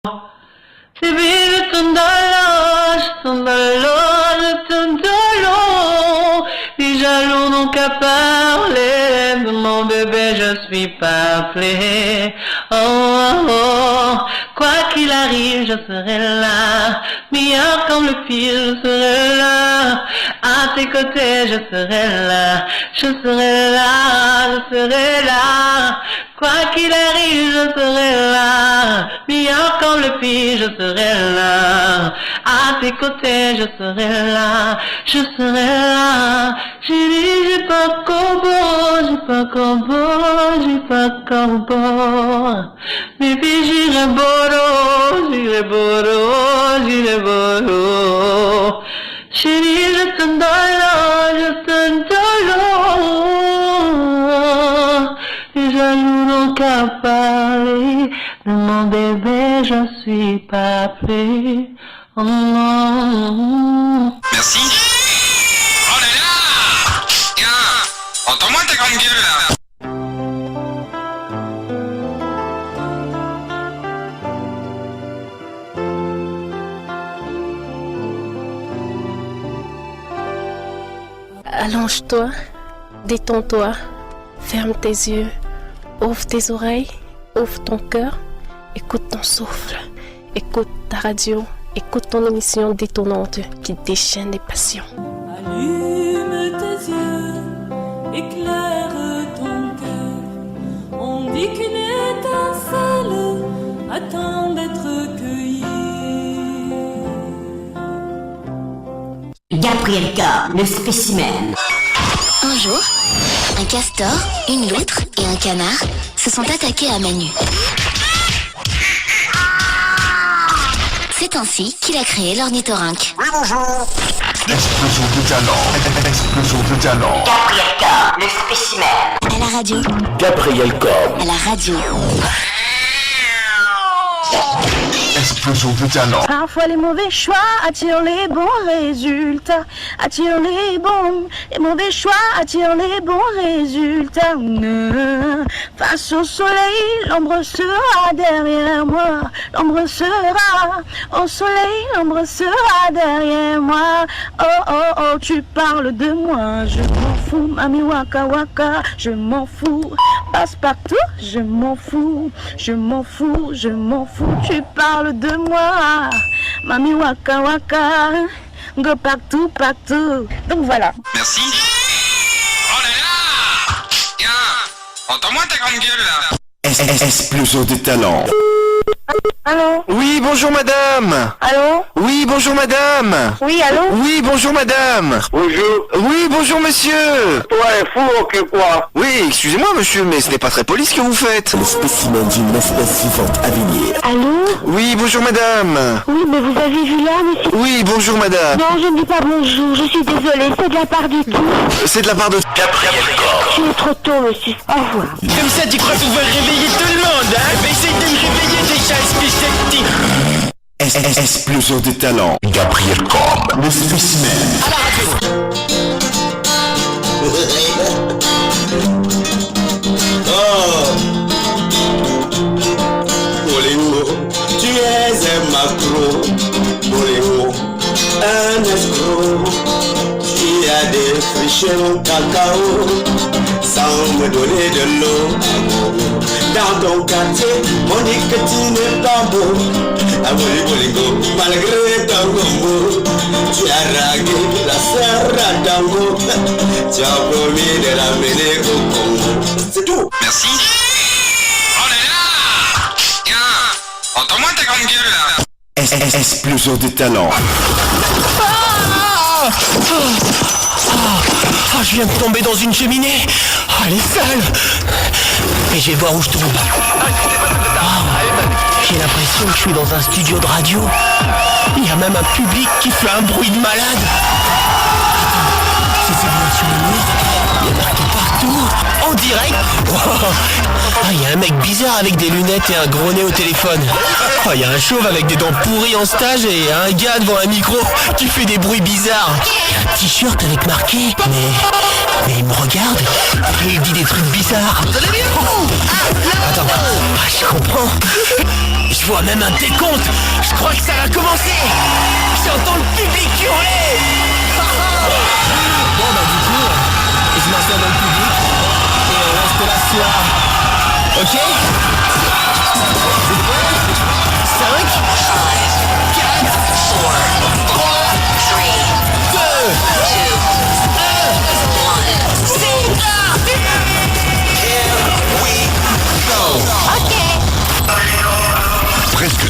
Bébé, je tourne dans l'eau, je tourne dans l'eau, je tourne dans l'eau. Les jaloux n'ont qu'à parler de mon bébé, je suis pas appelée. Oh, oh, oh. Quoi qu'il arrive, je serai là. Meilleur comme le pire, je serai là. À tes côtés, je serai là. Je serai là, je serai là. Quoi qu'il arrive, je serai là. Meilleur comme le pire, je serai là. À tes côtés, je serai là. Je serai là. J'ai dit, j'ai pas combo, j'ai pas combo, j'ai pas combo. Mais puis j'irai boro, j'irai boro, j'irai boro. J'ai dit, je te donne l'eau, je te donne l'eau. Les jaloux n'ont qu'à parler de mon bébé, je suis pas appelée. Oh non. Merci. Oh là là. Tiens, entends-moi ta grande gueule là. Allonge-toi, détends-toi, ferme tes yeux, ouvre tes oreilles, ouvre ton cœur, écoute ton souffle, écoute ta radio, écoute ton émission détonnante qui déchaîne les passions. Allume tes yeux, éclaire ton cœur. On dit qu'une étincelle attend d'être cueillie. Gabrielka, le spécimen. Un jour, un castor, une loutre et un canard se sont attaqués à Manu. C'est ainsi qu'il a créé l'ornithorynque. Oui, bonjour. Explosion de talent. Explosion de talent. Gabrielka, le spécimen. À la radio. Gabrielka. À la radio. Explosion de talent. Parfois les mauvais choix attirent les bons résultats. Attirent les mauvais choix attirent les bons résultats. Face au soleil, l'ombre sera derrière moi. L'ombre sera au soleil, l'ombre sera derrière moi. Oh oh oh, tu parles de moi, je m'en fous. Mami waka waka, je m'en fous. Passe partout, je m'en fous. Je m'en fous, je m'en fous. Tu parles de moi, Mami waka waka, go partout, partout. Donc voilà. Merci. Oh là là. Tiens, entends-moi ta grande gueule là. Explosion de talent. Allô? Oui, bonjour madame. Allô? Oui, bonjour madame. Oui, allô? Oui, bonjour madame. Bonjour. Oui, bonjour monsieur. Toi, est fou ou que quoi? Oui, excusez-moi monsieur, mais ce n'est pas très poli ce que vous faites. Le spécimen d'une espèce vivante à venir. Allô? Oui, bonjour madame. Oui, mais vous avez vu là, monsieur? Oui, bonjour madame. Non, je ne dis pas bonjour, je suis désolée, c'est de la part du tout. C'est de la part de Gabrielka. Tu es trop tôt, monsieur. Au revoir. Comme ça, tu crois pouvoir réveiller tout le monde, hein? Essaye de me réveiller déjà, espèce de petit. Explosion de talent. Gabrielka, le spécimen. À la radio. Oh, Boléo, tu es un macro. Boléo, un escroc. Tu as des frichés au cacao sans me donner de l'eau. Dans ton quartier, on dit que tu n'es pas beau. À Bolégo, malgré ton gombo, tu as ragué la sœur à Dango. Tu as promis de l'amener au Congo. C'est tout. Merci. Oh là là. Tiens, entends-moi ta grande gueule là. Explosion de talent. Je viens de tomber dans une cheminée. Elle est sale. Mais je vais voir où je tombe. J'ai l'impression que je suis dans un studio de radio. Il y a même un public qui fait un bruit de malade. Ces évolutions de mur, il y a marqué partout. En direct. Il y a un mec bizarre avec des lunettes et un gros nez au téléphone. Il y a un chauve avec des dents pourries en stage et un gars devant un micro qui fait des bruits bizarres. Il y a un t-shirt avec marqué mais il me regarde et il dit des trucs bizarres. Attends, je comprends. Je vois même un décompte. Je crois que ça va commencer. J'entends le public hurler. Bon bah du coup, je m'assois dans le public et on reste là ce soir. Ok? 5, 4, 3, 2, 1, c'est parti! Here we go! Ok! Presque.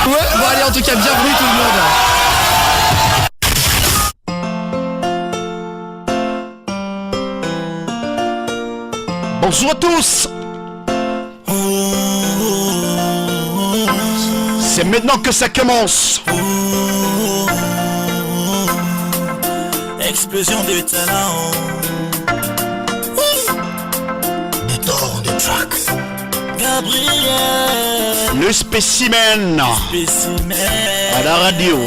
Ouais, bon allez, en tout cas, bienvenue tout le monde. Bonjour à tous. C'est maintenant que ça commence. Explosion de talent. Détort de track. Gabriel. Le spécimen. À la radio.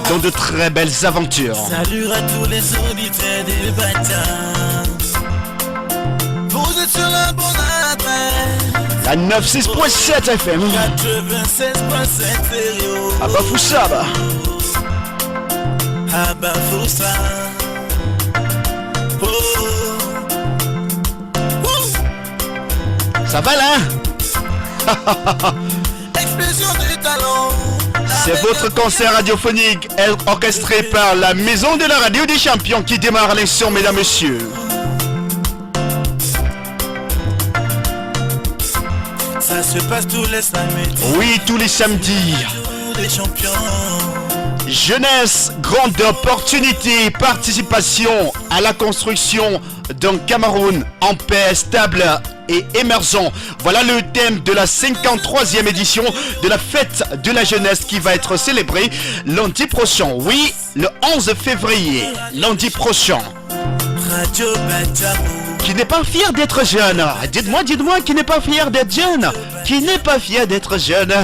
Dans de très belles aventures. Salut à tous les auditeurs des bâtards. Vous êtes sur la bonne adresse. La 96.7 FM. 96.7 stéréo. Ah bah Foussaba. Ah bah Foussa. Oh. Ça va là? Explosion de talent. C'est votre concert radiophonique orchestré par la Maison de la Radio des Champions qui démarre à l'instant, mesdames, messieurs. Ça se passe tous les samedis. Oui, tous les samedis. Des champions. Jeunesse, grande opportunité, participation à la construction d'un Cameroun en paix, stable et émergent. Voilà le thème de la 53e édition de la fête de la jeunesse qui va être célébrée lundi prochain. Oui, le 11 février, lundi prochain. Radio Batarou. Qui n'est pas fier d'être jeune? Dites-moi, qui n'est pas fier d'être jeune? Qui n'est pas fier d'être jeune?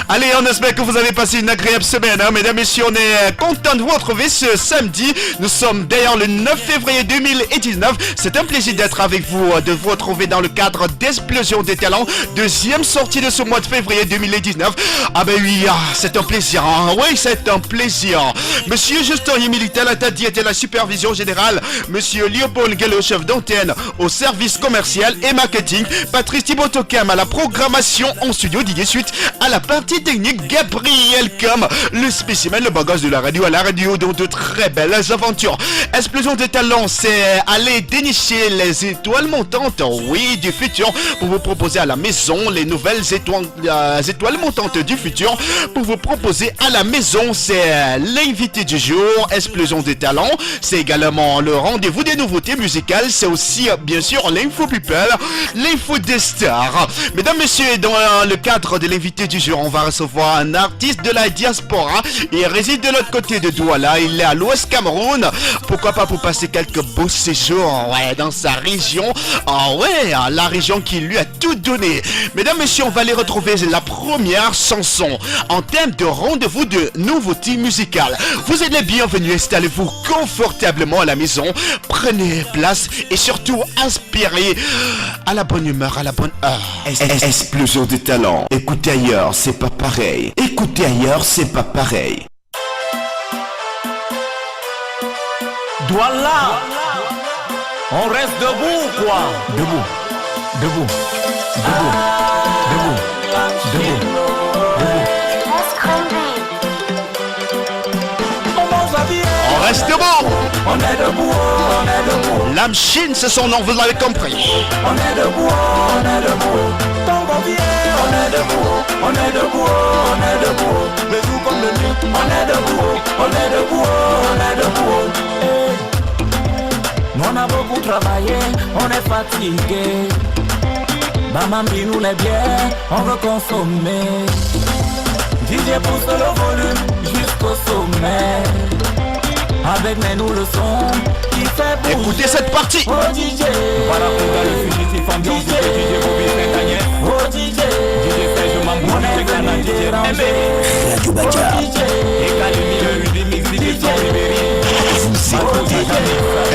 Allez, on espère que vous avez passé une agréable semaine, hein, mesdames et messieurs. On est content de vous retrouver ce samedi. Nous sommes d'ailleurs le 9 février 2019. C'est un plaisir d'être avec vous, de vous retrouver dans le cadre d'Explosion des talents. Deuxième sortie de ce mois de février 2019. Ah ben oui, c'est un plaisir, hein. Oui, c'est un plaisir. Monsieur Justin Militaire, la tête était la supervision générale. Monsieur Léopold Gallo, chef d'antenne au service commercial et marketing. Patrice Thibotocam à la programmation en studio. Didier Suite à la partie technique. Gabriel Com, le spécimen, le bagage de la radio à la radio, dans de très belles aventures. Explosion des talents, c'est aller dénicher les étoiles montantes, oui, du futur, pour vous proposer à la maison les nouvelles étoiles montantes du futur. Pour vous proposer à la maison, c'est l'invité du jour. Explosion des talents, c'est également le rendez-vous des nouveautés musicales. C'est aussi, bien sûr, l'info people, l'info des stars. Mesdames, messieurs, dans le cadre de l'invité du jour, on va recevoir un artiste de la diaspora. Il réside de l'autre côté de Douala. Il est à l'Ouest Cameroun. Pourquoi pas pour passer quelques beaux séjours, ouais, dans sa région. Ah ouais, la région qui lui a tout donné. Mesdames, messieurs, on va aller retrouver la première chanson en thème de rendez-vous de nouveautés musicales. Vous êtes les bienvenus. Installez-vous confortablement à la maison. Prenez place et surtout inspirez à la bonne humeur, à la bonne heure. Explosion des talents. Écoutez ailleurs, c'est pas pareil. Écoutez ailleurs, c'est pas pareil. Douala, on reste debout quoi? Debout, debout, debout, debout, debout, debout. On reste debout. On est debout, on est debout. L'âme Chine, c'est son nom, vous l'avez compris. On est debout, on est debout. Tango vient, on est debout, on est debout, on est debout. Le jour comme le nuit, on est debout, on est debout, on est debout. Hey. Nous on a beaucoup travaillé, on est fatigué. Mamambi nous les bières, on veut consommer. DJ pousse le volume jusqu'au sommet. Avec nous le son qui fait bouger. Écoutez cette partie. Oh DJ, voilà pour le fugitif ambiance DJ Bobby Saint-Daniel. Oh DJ, DJ Serge Mambo, DJ Canal, DJ Ramé, Radio Badia, et Calumi, le remix DJ Ribéry. Vous écoutez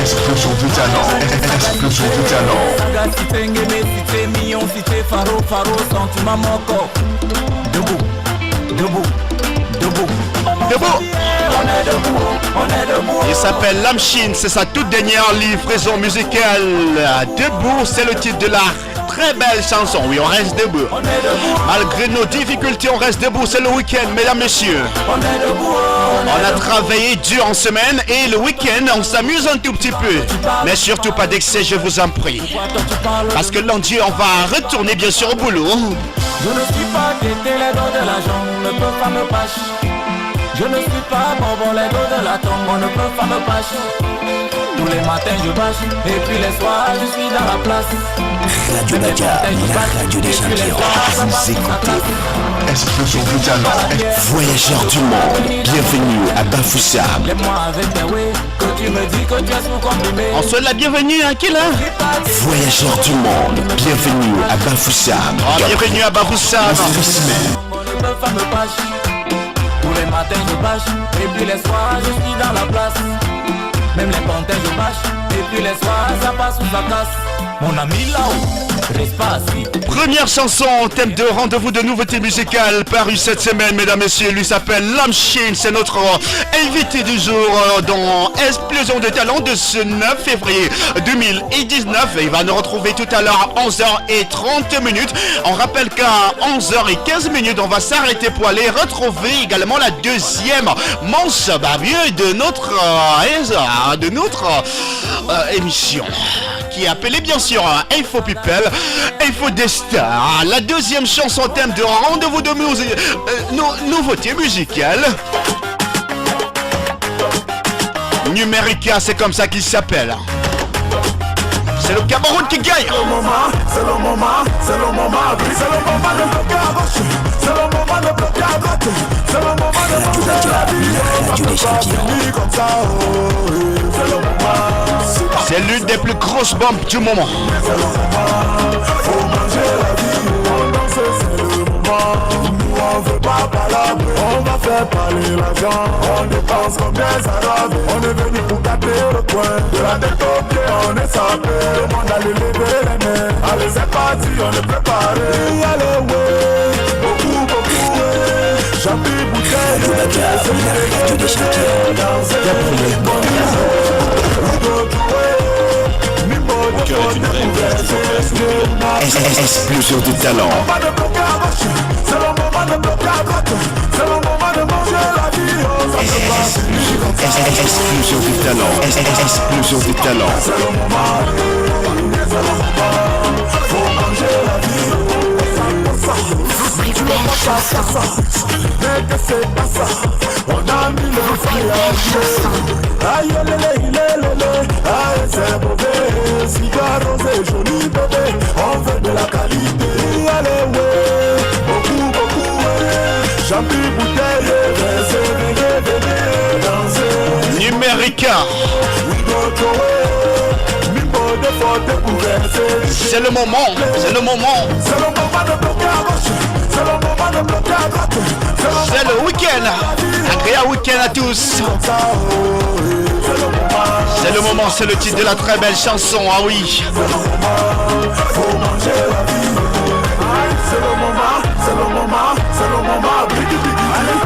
Explosion de talent. Explosion de talent. Saga cité Nguémé, cité Million, cité Faro, Faro, sentiment mon corps. Debout, debout, debout. Debout. On est debout, on est debout. Il s'appelle Lamchine, c'est sa toute dernière livraison musicale. Debout, c'est le titre de la très belle chanson. Oui, on reste debout. Malgré nos difficultés, on reste debout. C'est le week-end, mesdames, messieurs. On est debout. On a travaillé dur en semaine et le week-end, on s'amuse un tout petit peu. Mais surtout pas d'excès, je vous en prie. Parce que lundi, on va retourner bien sûr au boulot. Je ne suis pas guetté les dos de l'argent, on ne peut pas me pâcher. Je ne suis pas bonbon les dos de la tombe, on ne peut pas me pâcher. Tous les matins je bâche, et puis les soirs je suis dans la place. Radio Naga, la radio des champions. Vous écoutez Explosion de talent. Voyageurs du monde, bienvenue à Bafoussam. On souhaite la bienvenue à quelle heure? Voyageurs du monde, bienvenue à Bafoussam. Bienvenue à Bafoussam. Tous les matins je bâche, et puis les soirs je suis dans la place. Même les pantins je bâche, et puis les soirs ça passe ou ça casse. Mon ami là-haut, reste pas assis. Première chanson, thème de rendez-vous de nouveauté musicale paru cette semaine, mesdames, messieurs. Lui s'appelle Lamchine, c'est notre invité du jour dans Explosion de talent de ce 9 février 2019. Il va nous retrouver tout à l'heure à 11h30. On rappelle qu'à 11h15, on va s'arrêter pour aller retrouver également la deuxième manche de notre émission, qui est appelée bien sûr Info People, Info des Stars. La deuxième chanson thème de rendez-vous de musique, nouveauté musicale. Numérica, c'est comme ça qu'il s'appelle. C'est le Cameroun qui gagne. C'est le moment, c'est le moment, c'est le moment de bloquer à gauche, c'est le moment de bloquer à droite, c'est le moment de bloquer la vie. Radio des champions. Comme ça, c'est le moment. C'est l'une des plus grosses bombes du moment. C'est le moment, faut manger la vie, on danse, c'est le moment. Nous on veut pas palabrer, on va faire parler l'argent. On dépense comme des arabes, on est venu pour gâter le coin. De la tête aux pieds, on est sapé, le monde a levé les mains. Allez c'est parti, on est préparé. Allez ouais, beaucoup, ouais. Champi bouteille, Radio Naga, la radio des champions. Gabriel Banda. Explosion de talent. C'est le moment de bloquer à droite, c'est le moment de manger la vie. Explosion de talent. Explosion de talent. C'est le moment, faut manger la vie. Plus belle chanson. Mais que c'est pas ça, on a mis le voyage. Aïe, aïe, c'est mauvais. Cigare rosé, joli bébé, on veut de la qualité. Allez, ouais, beaucoup, ouais. Champi, bouteille, venez, danser. Numérica. C'est le moment, c'est le moment. C'est le moment de bloquer à gauche, c'est le moment de bloquer à droite. C'est le week-end. Agréable week-end à tous. C'est le moment, c'est le titre de la très belle chanson, ah oui. C'est le moment, faut manger la vie. C'est le moment, c'est le moment, c'est le moment. Biggie, biggie. Allez,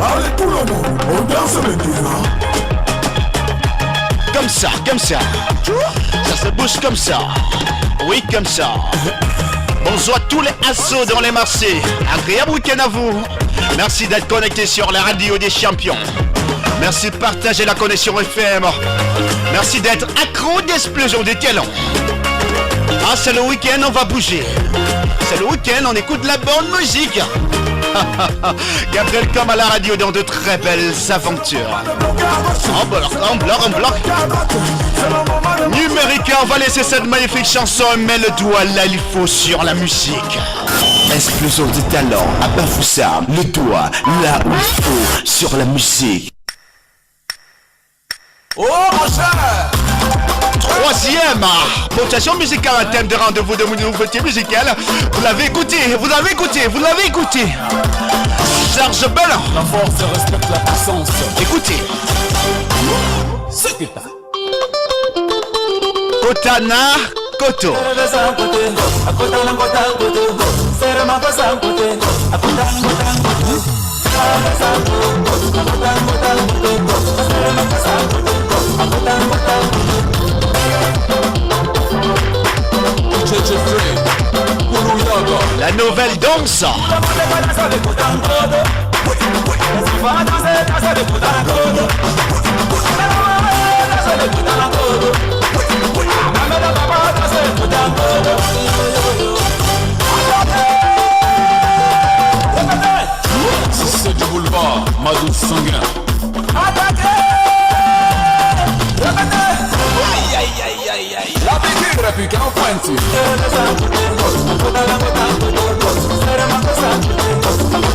allez tout le monde, on danse maintenant. Comme ça, comme ça. Ça se bouge comme ça. Oui, comme ça. Bonjour à tous les assos dans les marchés. Agréable week-end à vous. Merci d'être connectés sur la radio des champions. Merci de partager la connexion FM. Merci d'être accro d'Explosion des talents. Ah, c'est le week-end, on va bouger. C'est le week-end, on écoute la bonne musique. Gabriel comme à la radio dans de très belles aventures. En bloc. Numérica, on va laisser cette magnifique chanson, mais le doigt là, il faut sur la musique. Explosion de talent à Bafoussam. Le doigt là où il faut sur la musique. Oh mon cher! Troisième rotation musicale, un thème de rendez-vous de nouveauté musicale. Vous l'avez écouté. Serge Bellin. La force respecte la puissance. Écoutez. C'est que t'as. Kotana Koto. La nouvelle danse. Si c'est du boulevard, ma douce sanguin. La piqûre est plus qu'en pointu.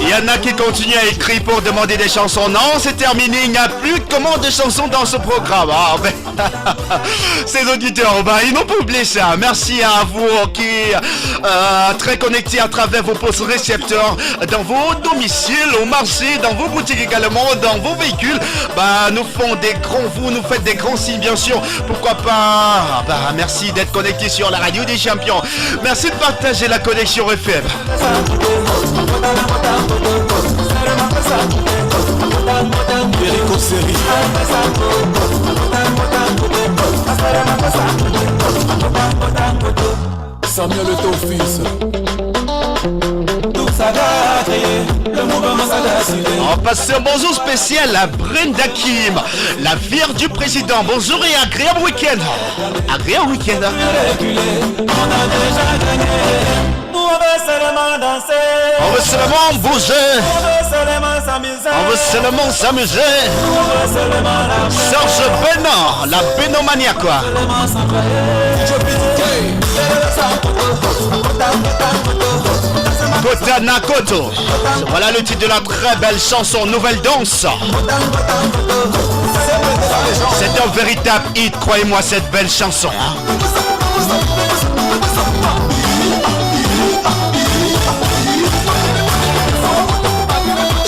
Il y en a qui continuent à écrire pour demander des chansons. Non, c'est terminé, il n'y a plus de commande de chansons dans ce programme. Ah, ben, ces auditeurs, ben, ils n'ont pas oublié ça. Merci à vous qui très connectés à travers vos postes récepteurs dans vos domiciles, au marché, dans vos boutiques également, dans vos véhicules. Ben, nous font des grands vous, nous faites des grands signes, bien sûr. Pourquoi pas? Ben, merci d'être connectés sur la radio des champions. Merci de partager la connexion FM. Perico Seri. Samuel est au fils. On passe un bonjour spécial à Brenda Kim, la fière du président. Bonjour et agréable week-end. Agréable week-end. On veut seulement bouger. On veut seulement s'amuser. Serge Bellin, la Benomania quoi. Kotana Koto. Voilà le titre de la très belle chanson Nouvelle Danse. C'est un véritable hit, croyez-moi, cette belle chanson.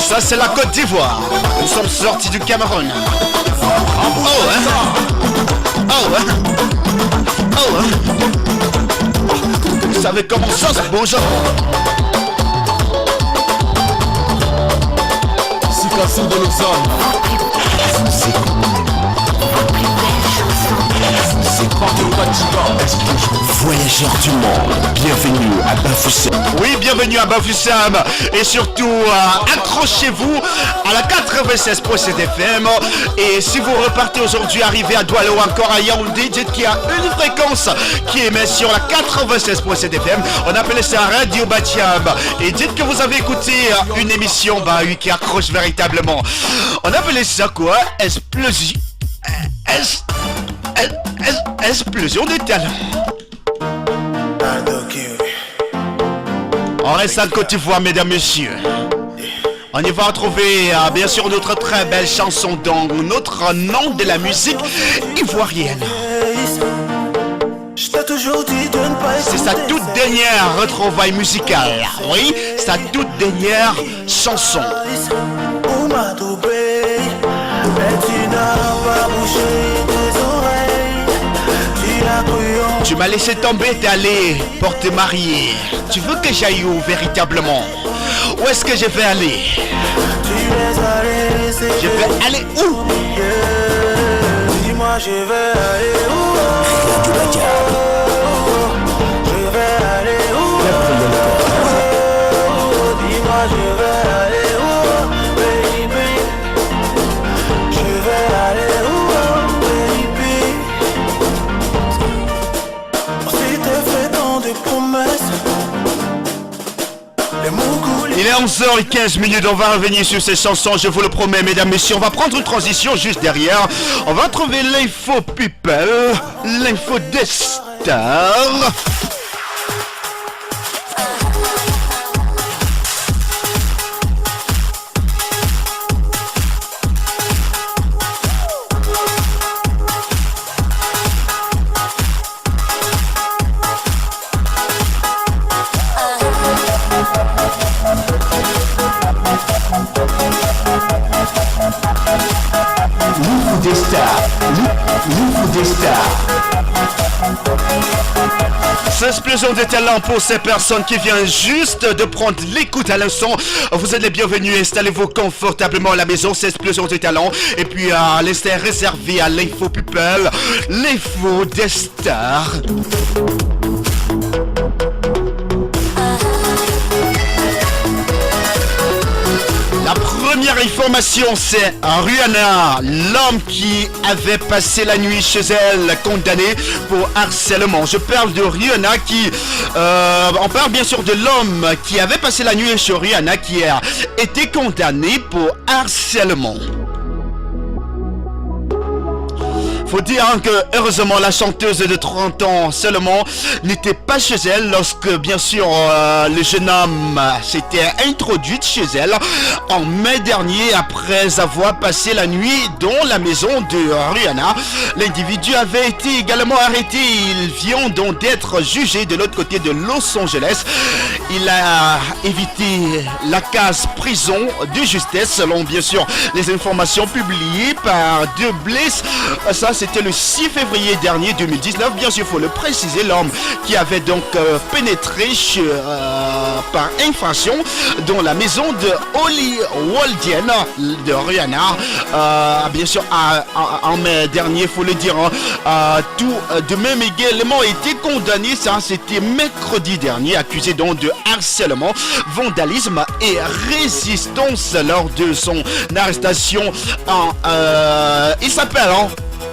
Ça c'est la Côte d'Ivoire. Nous sommes sortis du Cameroun. Oh hein. Oh hein. Oh hein. Vous savez comment ça se bouge. Cicassine de Lausanne. Voyageurs du monde, bienvenue à Bafoussam. Oui, bienvenue à Bafoussam. Et surtout, accrochez-vous à la 96.7 FM. Et si vous repartez aujourd'hui, arrivez à Douala ou encore à Yaoundé, dites qu'il y a une fréquence qui émet sur la 96.7 FM. On appelle ça Radio Batiam. Et dites que vous avez écouté une émission qui accroche véritablement. On appelait ça quoi? Explosion. Explosion de talent. On reste en Côte d'Ivoire, mesdames, messieurs. On y va retrouver bien sûr notre très belle chanson dans notre nom de la musique ivoirienne. C'est sa toute dernière retrouvaille musicale. Oui, sa toute dernière chanson. Tu m'as laissé tomber, t'es allé pour te marier. Tu veux que j'aille où véritablement? Où est-ce que je vais aller? Je vais aller où? Dis-moi, je vais aller où? Je vais aller où? Dis-moi, je vais aller où? Baby, je vais aller où? Il est 11h15, on va revenir sur ces chansons, je vous le promets, mesdames, messieurs. On va prendre une transition juste derrière. On va trouver l'info people, l'info des stars. C'est explosion de talent pour ces personnes qui viennent juste de prendre l'écoute à l'instant. Vous êtes les bienvenus, installez-vous confortablement à la maison, c'est explosion de talent. Et puis à l'instant réservé à l'info people, l'info des stars. La première information, c'est Rihanna, l'homme qui avait passé la nuit chez elle, condamné pour harcèlement. Je parle de Rihanna qui... on parle bien sûr de l'homme qui avait passé la nuit chez Rihanna, qui a été condamné pour harcèlement. Faut dire que heureusement la chanteuse de 30 ans seulement n'était pas chez elle lorsque bien sûr le jeune homme s'était introduit chez elle en mai dernier après avoir passé la nuit dans la maison de Rihanna. L'individu avait été également arrêté. Il vient donc d'être jugé de l'autre côté de Los Angeles. Il a évité la case prison de justesse selon bien sûr les informations publiées par The Bliss. Ça c'était le 6 février dernier 2019. Bien sûr, il faut le préciser, l'homme qui avait donc pénétré par infraction dans la maison de Holly Waldian de Rihanna. Bien sûr, en mai dernier, il faut le dire, tout de même également été condamné. Ça, c'était mercredi dernier, accusé donc de harcèlement, vandalisme et résistance lors de son arrestation. Il s'appelle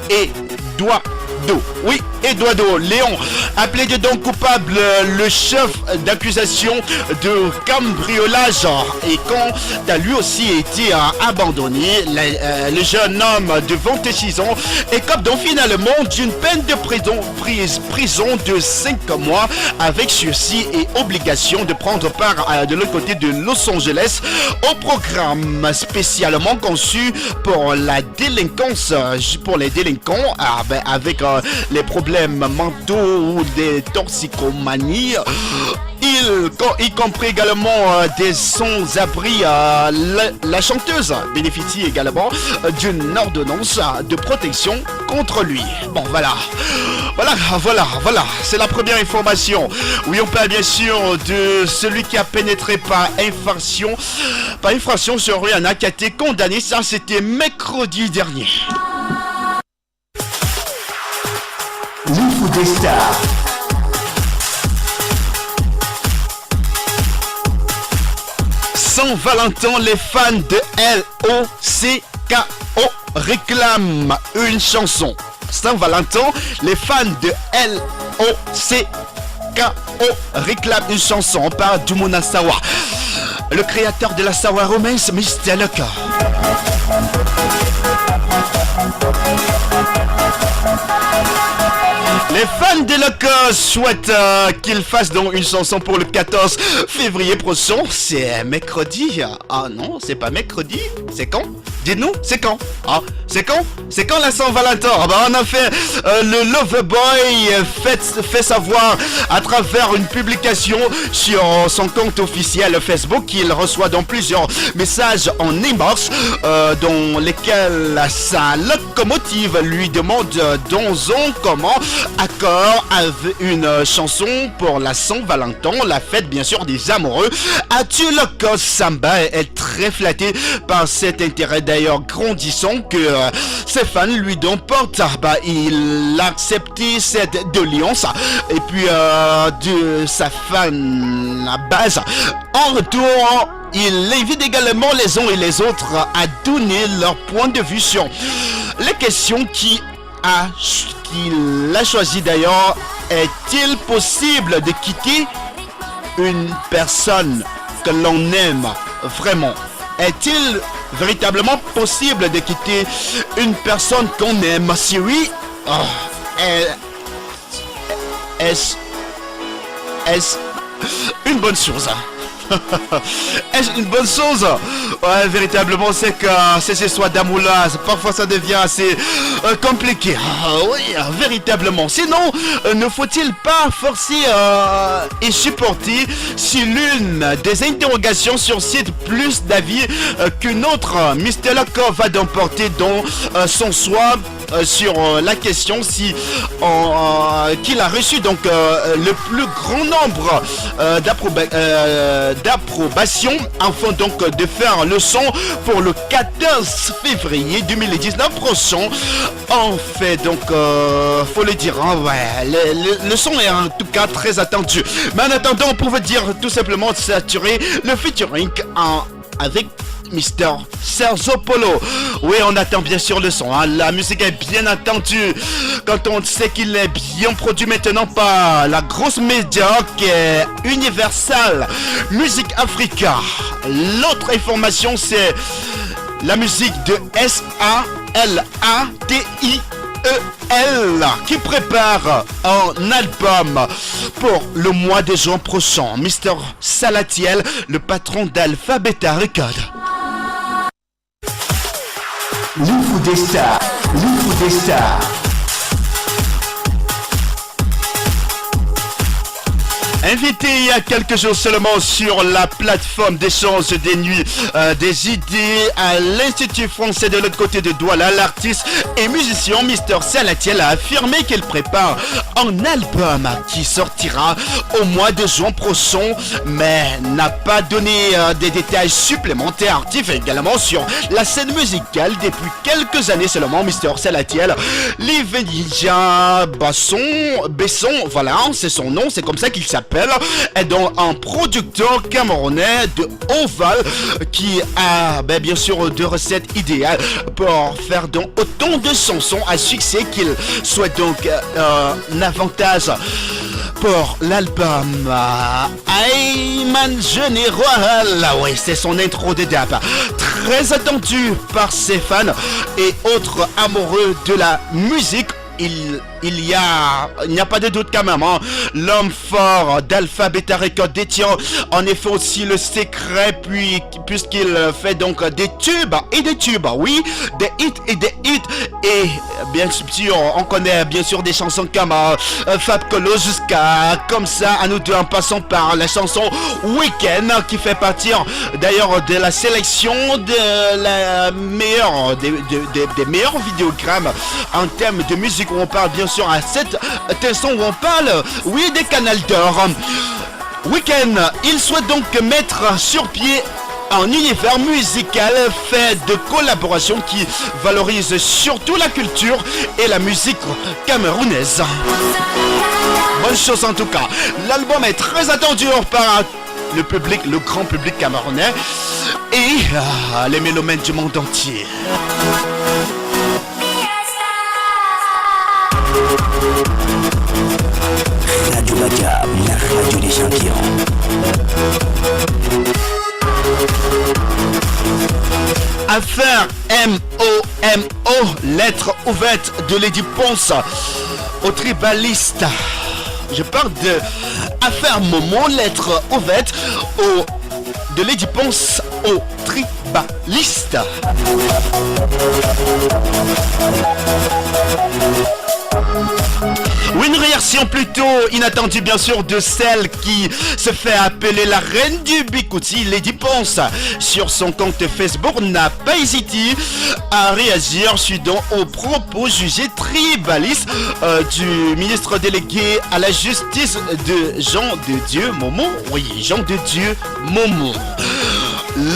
Eduardo. Oui, Eduardo Léon, appelé donc coupable le chef d'accusation de cambriolage et quand a lui aussi été abandonné. Le jeune homme de 26 ans écope donc finalement d'une peine de prison de 5 mois avec sursis et obligation de prendre part de l'autre côté de Los Angeles au programme spécialement conçu pour la délinquance, pour les délinquants avec les problèmes mentaux ou des toxicomanies. Y compris également des sans-abri. La chanteuse bénéficie également d'une ordonnance de protection contre lui. Bon, voilà. C'est la première information. Oui, on parle bien sûr de celui qui a pénétré par infraction sur Rihanna, qui a été condamné. Ça, c'était mercredi dernier. L'info des stars. Saint-Valentin, les fans de LOCKO réclament une chanson. Saint-Valentin, les fans de LOCKO réclament une chanson. On parle du Mona Sawa, le créateur de la Sawa Romance, Mr. Loco. Les fans de Loco souhaitent qu'il fasse donc une chanson pour le 14 février prochain. C'est mercredi. Ah non, c'est pas mercredi. C'est quand? Dites-nous, c'est quand? Ah, c'est quand? C'est quand la Saint-Valentin? On a fait le Loverboy fait savoir à travers une publication sur son compte officiel Facebook qu'il reçoit donc plusieurs messages en inbox dans lesquels sa locomotive lui demande dans un comment accord avec une chanson pour la Saint-Valentin, la fête bien sûr des amoureux. As-tu Loco Samba est très flatté par cet intérêt d'ailleurs grandissant que ses fans lui donnent porte. Il a accepté cette doléance et puis de sa fan base. En retour, il invite également les uns et les autres à donner leur point de vue sur les questions qu'il a choisi d'ailleurs. Est-il possible de quitter une personne que l'on aime vraiment? Est-il véritablement possible de quitter une personne qu'on aime? Si oui, est-ce une bonne chose? Est-ce une bonne chose? Ouais, véritablement, c'est que ces histoires d'amour-là, parfois ça devient assez compliqué. Oui, véritablement. Sinon, ne faut-il pas forcer et supporter si l'une des interrogations suscite plus d'avis qu'une autre? Mr. Loco va donc porter dans son choix sur la question si qu'il a reçu donc le plus grand nombre d'approbation afin donc de faire le son pour le 14 février 2019 prochain. En fait donc faut le dire hein, ouais, le son est en tout cas très attendu, mais en attendant on pouvait dire tout simplement saturer le featuring avec Mr. Sergio Polo. Oui, on attend bien sûr le son, hein. La musique est bien attendue quand on sait qu'il est bien produit maintenant par la grosse média qui est Universal Music Africa. L'autre information c'est la musique de SALATIEL qui prépare un album pour le mois de juin prochain. Mr. Salatiel, le patron d'Alpha Beta Records. L'info des stars, l'info des stars. Invité il y a quelques jours seulement sur la plateforme d'échange des nuits des idées à l'Institut français de l'autre côté de Douala, l'artiste et musicien Mr. Salatiel a affirmé qu'il prépare un album qui sortira au mois de juin prochain, mais n'a pas donné des détails supplémentaires. Actif également sur la scène musicale depuis quelques années seulement. Mr. Salatiel, Livenija Besson, voilà, c'est son nom, c'est comme ça qu'il s'appelle, est donc un producteur camerounais de Oval qui a bien sûr deux recettes idéales pour faire donc autant de chansons à succès qu'il souhaite donc un avantage pour l'album Ayman Général. Oui, c'est son intro de dab, très attendu par ses fans et autres amoureux de la musique. Il n'y a pas de doute quand même, hein. L'homme fort d'Alpha Beta Records détient en effet aussi le secret, puisqu'il fait donc des tubes et des tubes, oui, des hits et des hits, et bien sûr on connaît bien sûr des chansons comme Fab Colo jusqu'à comme ça à nous deux en passant par la chanson Weekend qui fait partie d'ailleurs de la sélection de la meilleure des meilleurs vidéogrammes en termes de musique, où on parle bien sûr à cet instant où on parle, oui, des Canal d'Or. Weekend, il souhaite donc mettre sur pied un univers musical fait de collaborations qui valorise surtout la culture et la musique camerounaise. Bonne chose en tout cas. L'album est très attendu par le public, le grand public camerounais et les mélomanes du monde entier. Radio Macabre, la radio des champions. Affaire MOMO, lettre ouverte de Lady Ponce aux tribalistes. Je parle de Affaire Momo, lettre ouverte de Lady Ponce aux tribalistes. Oui, une réaction plutôt inattendue bien sûr de celle qui se fait appeler la reine du Bikouti, Lady Ponce. Sur son compte Facebook, n'a pas hésité à réagir suite aux propos jugés tribalistes du ministre délégué à la justice de Jean de Dieu Momo. Oui, Jean de Dieu Momo.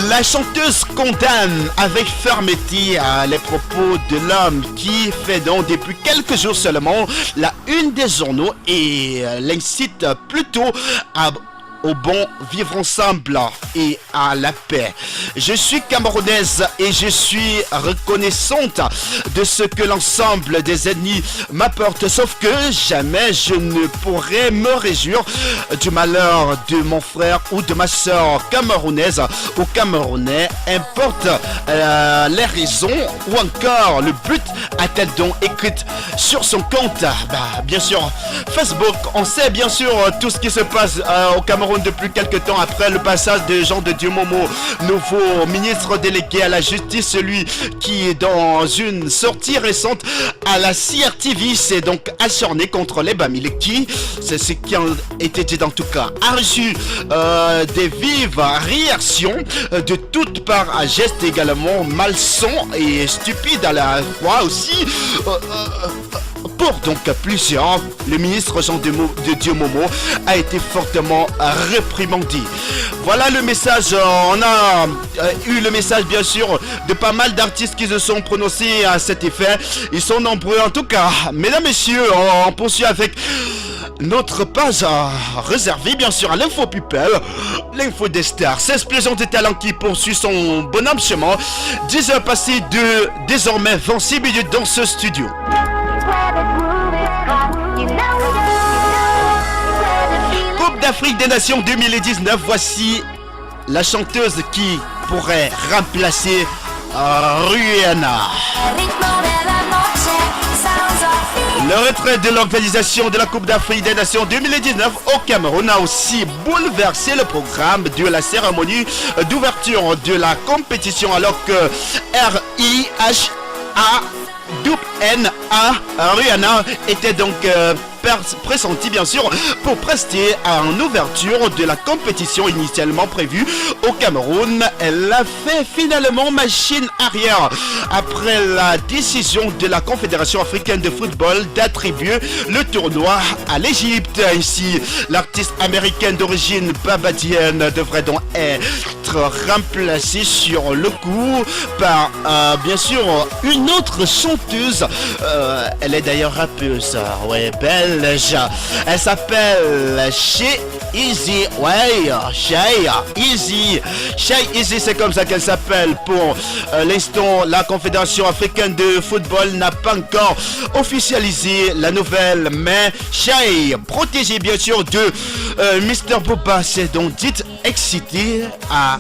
La chanteuse condamne avec fermeté les propos de l'homme qui fait donc depuis quelques jours seulement la une des journaux et l'incite plutôt au bon vivre ensemble et à la paix. Je suis camerounaise et je suis reconnaissante de ce que l'ensemble des ennemis m'apportent, sauf que jamais je ne pourrais me réjouir du malheur de mon frère ou de ma soeur camerounaise ou camerounais, importe les raisons ou encore le but, a-t-elle donc écrite sur son compte bien sûr Facebook. On sait bien sûr tout ce qui se passe au Cameroun Cameroun depuis quelques temps après le passage de Jean de Dieu Momo, nouveau ministre délégué à la justice, celui qui, dans une sortie récente à la CRTV, s'est donc acharné contre les Bamileki. C'est ce qui a été dit en tout cas. A reçu des vives réactions de toutes parts, à gestes également malsons et stupides à la fois aussi. Pour donc plusieurs, le ministre Jean de Dieu Momo a été fortement réprimandé. Voilà le message. On a eu le message bien sûr de pas mal d'artistes qui se sont prononcés à cet effet. Ils sont nombreux en tout cas. Mesdames, messieurs, on poursuit avec notre page réservée bien sûr à l'info people, l'info des stars, 16 explosions de talent qui poursuit son bonhomme chemin. 10 heures passées de désormais 26 minutes dans ce studio. Coupe d'Afrique des Nations 2019, voici la chanteuse qui pourrait remplacer Rihanna. Le retrait de l'organisation de la Coupe d'Afrique des Nations 2019 au Cameroun a aussi bouleversé le programme de la cérémonie d'ouverture de la compétition, alors que RIHA Rihanna était donc pressenti bien sûr pour prester en ouverture de la compétition initialement prévue au Cameroun. Elle a fait finalement machine arrière après la décision de la Confédération africaine de football d'attribuer le tournoi à l'Égypte. Ainsi, l'artiste américaine d'origine babadienne devrait donc être remplacée sur le coup par bien sûr une autre chanteuse. Elle est d'ailleurs rappeuse, ouais, belge. Elle s'appelle Shay Easy. Ouais, Shay Easy. Shay Easy, c'est comme ça qu'elle s'appelle. Pour l'instant, la Confédération africaine de football n'a pas encore officialisé la nouvelle, mais Shay, protégée bien sûr de Mr. Boba, s'est donc dite excitée à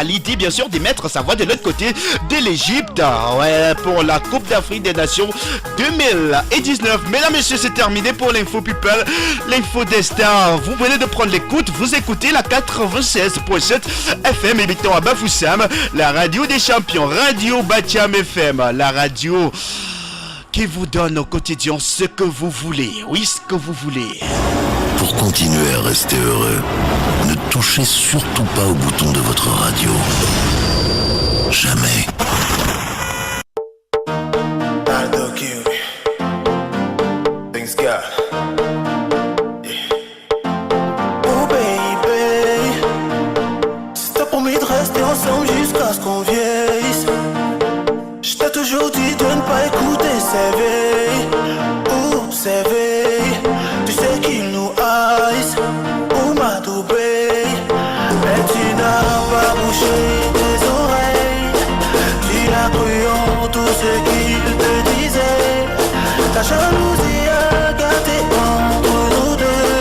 l'idée bien sûr de mettre sa voix de l'autre côté de l'Égypte, ouais, pour la Coupe d'Afrique des Nations 2019. Mesdames et messieurs, c'est terminé pour l'info people, l'info des stars. Vous venez de prendre l'écoute, vous écoutez la 96.7 FM émettant à Bafoussam, la radio des champions, Radio Batiam FM, la radio qui vous donne au quotidien ce que vous voulez, oui, ce que vous voulez. Pour continuer à rester heureux, ne touchez surtout pas au bouton de votre radio. Jamais. Oh baby, si t'as promis de rester ensemble jusqu'à ce qu'on vieillisse, je t'ai toujours dit de ne pas écouter s'éveiller. Oh s'éveille, tu sais qu'il nous haïs. Oh ma doubée, mais tu n'as pas bouché tes oreilles. Tu as cru en tout ce qu'il te disait. Ta jalousie a gâté entre nous deux.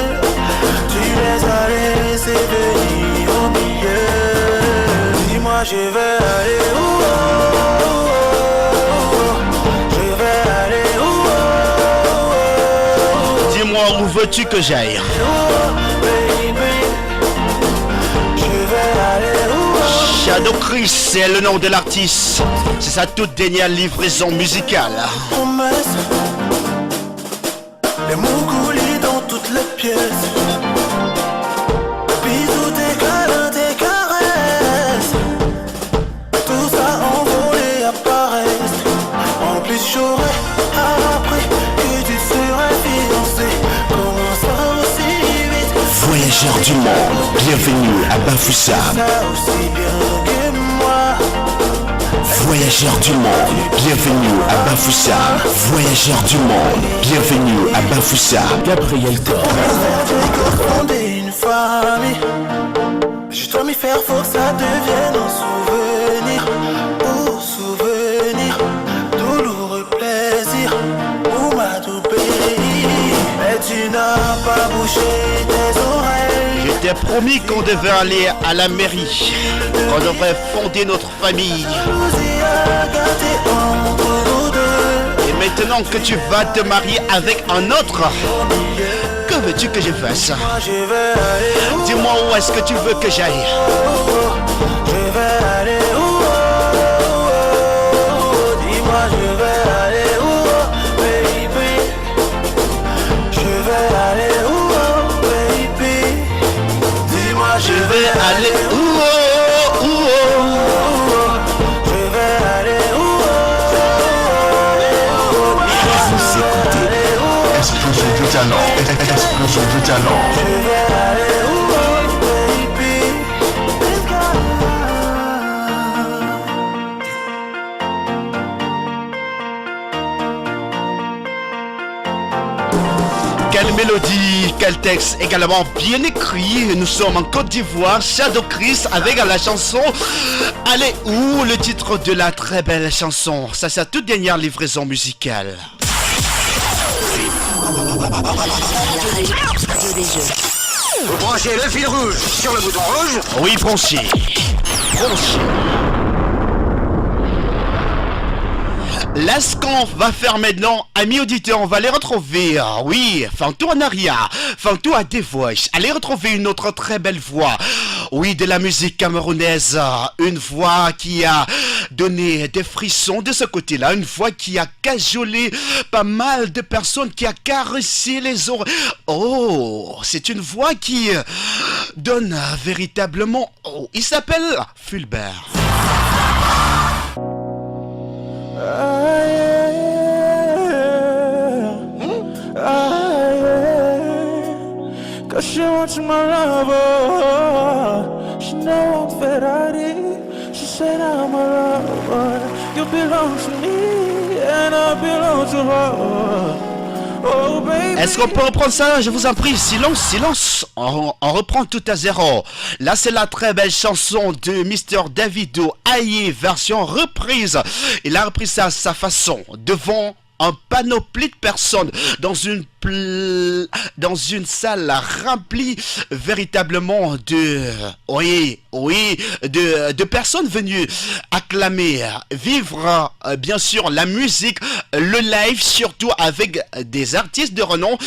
Tu les as laissés venir au milieu. Dis-moi je vais aller où? Dis-moi où veux-tu que j'aille? Shadow Chris, c'est le nom de l'artiste. C'est sa toute dernière livraison musicale. Les mots coulent dans toutes les pièces. Bisous, tes câlins, tes caresses. Tout ça envolé apparaît. En plus j'aurais appris que tu serais fiancé. Comment ça aussi vite? Voyageurs du monde, bienvenue à Bafoussam. Ça aussi bien que moi. Voyageurs du monde, bienvenue à Bafoussam. Voyageurs du monde, bienvenue à Bafoussam. Gabriel Thor. Fonder une famille, je dois m'y faire faut que ça devienne un souvenir. Oh souvenir, douloureux plaisir. Oh ma doubée, mais tu n'as pas bouché tes oreilles. Je t'ai promis qu'on devait aller à la mairie, qu'on devrait fonder notre famille. Et maintenant que tu vas te marier avec un autre, que veux-tu que je fasse? Dis-moi où est-ce que tu veux que j'aille? Je vais aller où? Dis-moi je vais aller où, baby? Je vais aller où, baby? Dis-moi je vais aller où? Je vais aller où? Vous écoutez Explosion de talent. Explosion de talent. Je vais aller où, baby? Quelle mélodie, quel texte également bien écrit. Nous sommes en Côte d'Ivoire, Shadow Chris avec la chanson Allez où, le titre de la très belle chanson. Ça c'est la toute dernière livraison musicale. Vous branchez le fil rouge sur le bouton rouge. Oui, branché. Branché. Là, ce qu'on va faire maintenant, amis auditeurs, on va les retrouver. Oui, Fantou Anaria, Fantou à The Voice. Allez retrouver une autre très belle voix. Oui, de la musique camerounaise. Une voix qui a donné des frissons de ce côté-là. Une voix qui a cajolé pas mal de personnes, qui a caressé les oreilles. Oh, c'est une voix qui donne véritablement... Oh, il s'appelle Fulbert. Cause she wants my lover. She know I'm Ferrari. She said I'm a lover. You belong to me and I belong to her. Oh baby. Est-ce qu'on peut reprendre ça? Je vous en prie, silence, silence. On reprend tout à zéro. Là, c'est la très belle chanson de Mr. Davido Aye, version reprise. Il a repris ça à sa façon, devant un panoplie de personnes, dans une salle remplie véritablement de, de personnes venues acclamer, vivre bien sûr la musique, le live, surtout avec des artistes de renom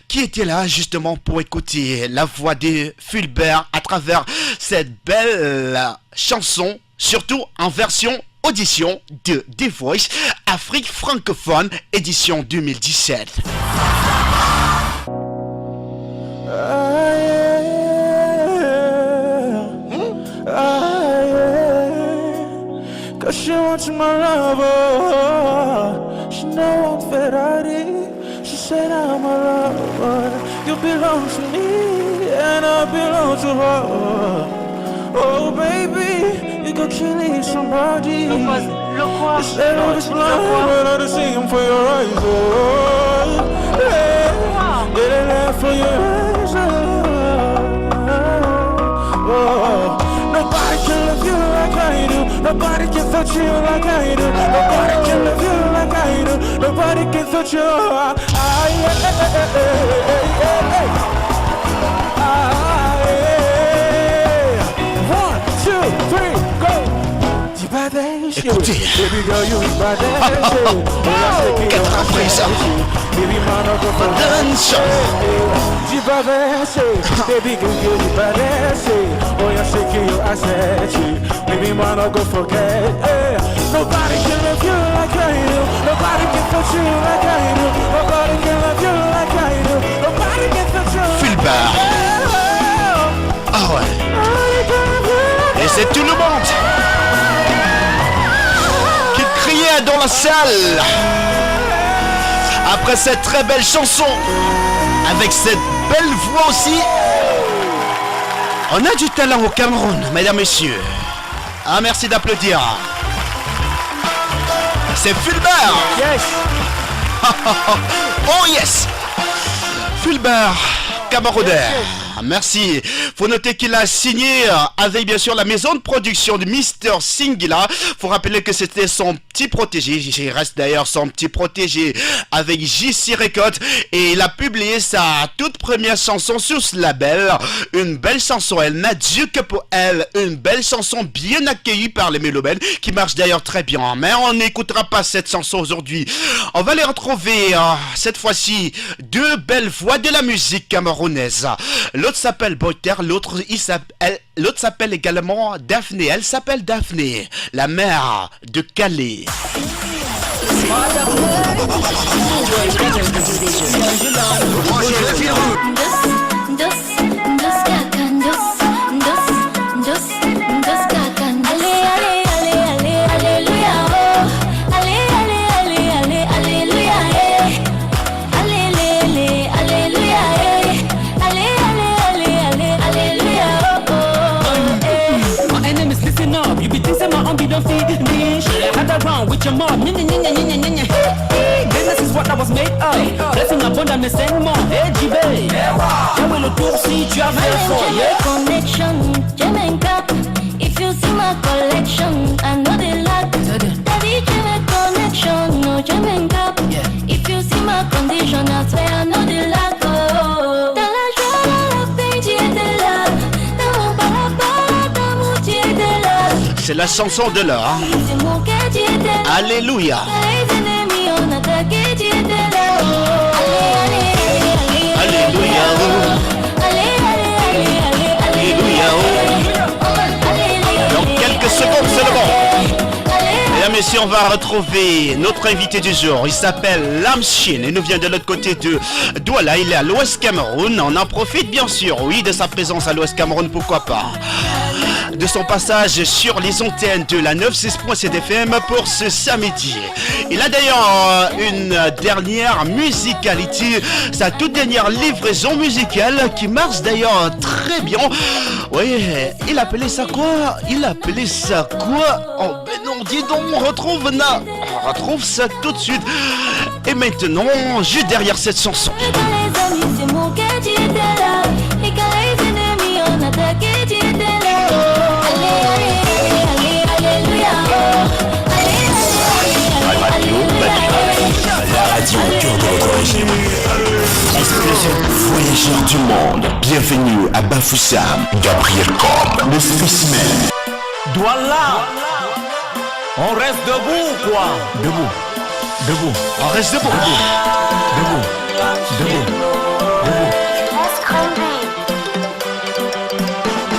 qui étaient là justement pour écouter la voix de Fulbert à travers cette belle chanson, surtout en version audition de The Voice Afrique francophone édition 2017. Cause she wants my lover. She know I'm Ferrari. She said I'm a lover. You belong to me and I belong to her. Oh baby, you could kill somebody. You said I was blind, but I didn't see him for your eyes. Oh, yeah, didn't laugh for your eyes. Oh, nobody can love you like I do. Nobody can touch you like I do. Nobody can love you like I do. Nobody can touch you. Écoutez, quelle reprise. Baby girl, you oh, you shake you, I said you. Baby man, I'll go forget. Nobody can love you like I do. Nobody can touch you like I do. Nobody can love you like I do. Nobody can touch you. Fulbert. Ah ouais. Et c'est tout le monde qui criait dans la salle après cette très belle chanson, avec cette belle voix aussi. On a du talent au Cameroun, mesdames, messieurs. Ah, merci d'applaudir. C'est Fulbert. Yes. Oh yes. Fulbert, Camerounais. Merci. Faut noter qu'il a signé avec bien sûr la maison de production de Mr. Singila. Faut rappeler que c'était son petit protégé. Il reste d'ailleurs son petit protégé avec JC Records. Et il a publié sa toute première chanson sur ce label. Une belle chanson. Elle n'a Dieu que pour elle. Une belle chanson bien accueillie par les mélomènes qui marche d'ailleurs très bien. Mais on n'écoutera pas cette chanson aujourd'hui. On va les retrouver cette fois-ci. Deux belles voix de la musique camerounaise. L'autre s'appelle Boiter, l'autre s'appelle également Daphné. Elle s'appelle Daphné, la mère de Calais. With your mom, business is what I was made of. Blessing abundant, mais c'est mon JB. Jouer le tour si tu as fait fort. Connection, Jamaica. If you see my collection, I know they like. Daddy, connection, no Jamaica. If you see my condition, I swear I know they like. Dans la joie, la paix, tu étais là. Dans mon balabala, dans mon tu étais là. C'est la chanson de l'heure. Alléluia. Alléluia. Dans quelques secondes seulement. Mesdames et messieurs, on va retrouver notre invité du jour. Il s'appelle Lamshin et nous vient de l'autre côté de Douala. Il est à l'Ouest Cameroun. On en profite bien sûr, oui, de sa présence à l'Ouest Cameroun, pourquoi pas. De son passage sur les antennes de la 96.7 pour ce samedi. Il a d'ailleurs une dernière musicalité, sa toute dernière livraison musicale qui marche d'ailleurs très bien. Oui, il appelait ça quoi? Oh ben non, dis donc, on retrouve ça tout de suite. Et maintenant, juste derrière cette chanson. La radio au cœur de votre région. Explosion. Voyageurs du monde, bienvenue à Bafoussam. Gabriel Cobb, le spécimen. Douala, on reste debout quoi? Debout. On reste debout. Debout.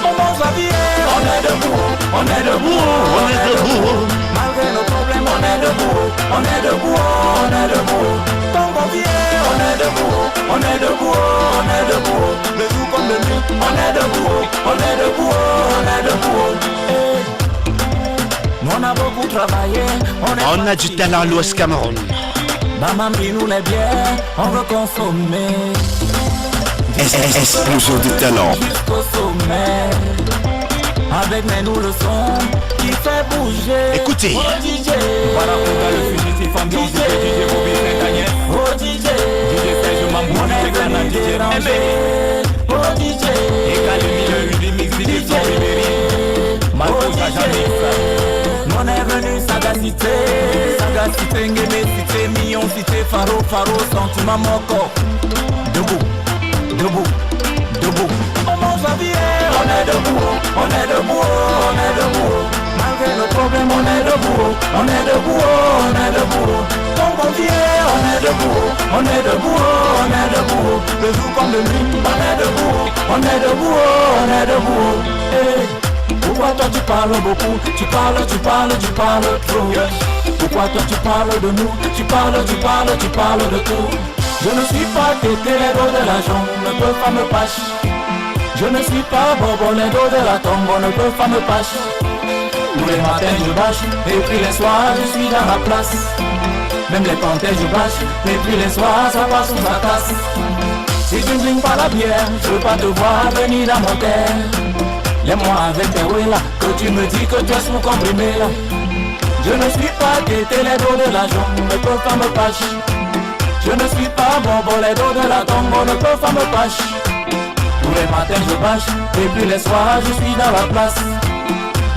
On mange la vie, on est debout. Malgré nos problèmes, on est debout. Tant qu'on vient, on est debout. Le jour comme le nuit, on est debout. Nous on a beaucoup travaillé. On a du talent à l'Ouest Cameroun. Maman dit nous les bières, on veut consommer. Explosion de talent. Jusqu'au sommet. Avec nous le son qui fait bouger. Écoutez. Oh DJ. Voilà pour le finitif ambiance du DJ Bobby Saint-Agnès. Oh DJ. DJ Serge Mamou, DJ Ghana, DJ Rangé. Oh DJ. Et Calimille, Udimix, DJ Son Marcos Ajamix. Nous on est venu sagacité, Nguémé, cité, Million, cité, Faro, sentiment moko. Debout. On mange la vie, on est debout. Malgré nos problèmes, on est debout. Tant qu'on vient, on est debout. Le jour comme le nuit, on est debout. Hey. Pourquoi toi tu parles beaucoup? Tu parles trop. Pourquoi toi tu parles de nous? Tu parles de tout. Je ne suis pas tété, les dos de la jambe ne peuvent pas me pâcher. Je ne suis pas bobo, les dos de la tombe ne peuvent pas me pâcher. Tous les matins je bâche, et puis les soirs je suis dans la place. Même les panthères je bâche, et puis les soirs ça passe sous sa tasse. Si tu ne drinks pas la bière, je veux pas te voir venir dans mon terre. Laisse-moi avec tes ouais là, que tu me dis que tu es sous comprimé là. Je ne suis pas tété, les dos de la jambe ne peuvent pas me pâcher. Je ne suis pas bonbon, les dos de la tombe ne peuvent pas me pâcher. Tous Tous les matins je bâche, et puis les soirs je suis dans la place.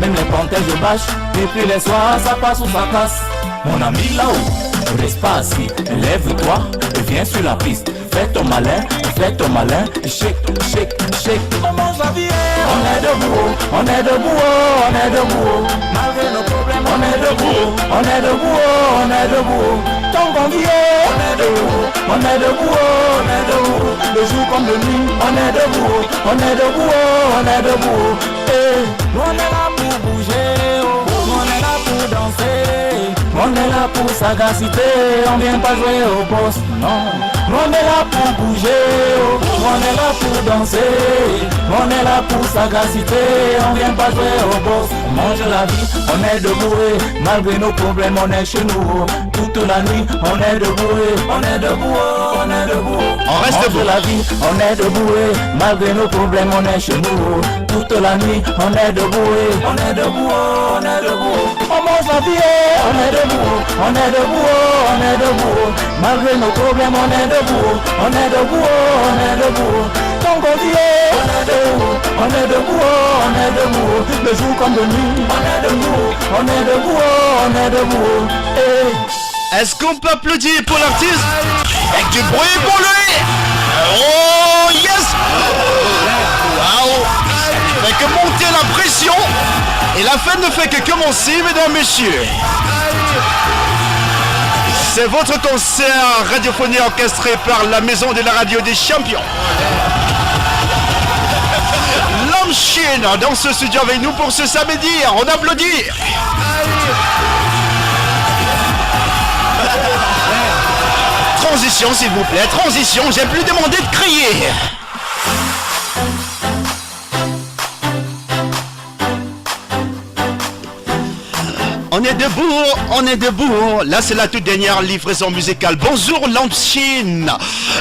Même les panthères je bâche, et puis les soirs ça passe ou ça casse. Mon ami là-haut, reste pas assis, lève-toi et viens sur la piste. Fais ton malin, shake, shake, shake. Comment ça vient? On est debout, on est debout, on est debout. Malgré nos problèmes, on est debout, on est debout, on est debout. Tant qu'on vient, on est debout, on est debout, on est debout. Le jour comme le nuit, on est debout, on est debout, on est debout. Et on est là pour bouger, on est là pour danser. On est là pour sagacité, on vient pas jouer au poste, non. On est là pour bouger, on est là pour danser. On est là pour sagacité, on vient pas jouer au boss. On mange la vie, on est debout, malgré nos problèmes, on est chez nous. Toute la nuit, on est debout, on est debout, on est debout. On reste debout. La vie, on est debout, malgré nos problèmes, on est chez nous. Toute la nuit, on est debout, on est debout, on est debout. On mange la vie, on est debout, on est debout, on est debout. Malgré nos problèmes, on est debout, on est debout, on est debout. Tant qu'on vient, on est debout, on est debout, on est debout. Le jour comme le nuit, on est debout, on est debout, on est debout. Hey. Est-ce qu'on peut applaudir pour l'artiste? Avec du bruit pour lui. Oh yes. Waouh. Fait que monter la pression. Et la fête ne fait que commencer, mesdames, messieurs. C'est votre concert radiophonique orchestré par la Maison de la Radio des Champions. L'homme Chine dans ce studio avec nous pour ce samedi. On applaudit. Transition s'il vous plaît, transition, j'ai plus demandé de crier. On est debout, on est debout. Là, c'est la toute dernière livraison musicale. Bonjour, Lampchine.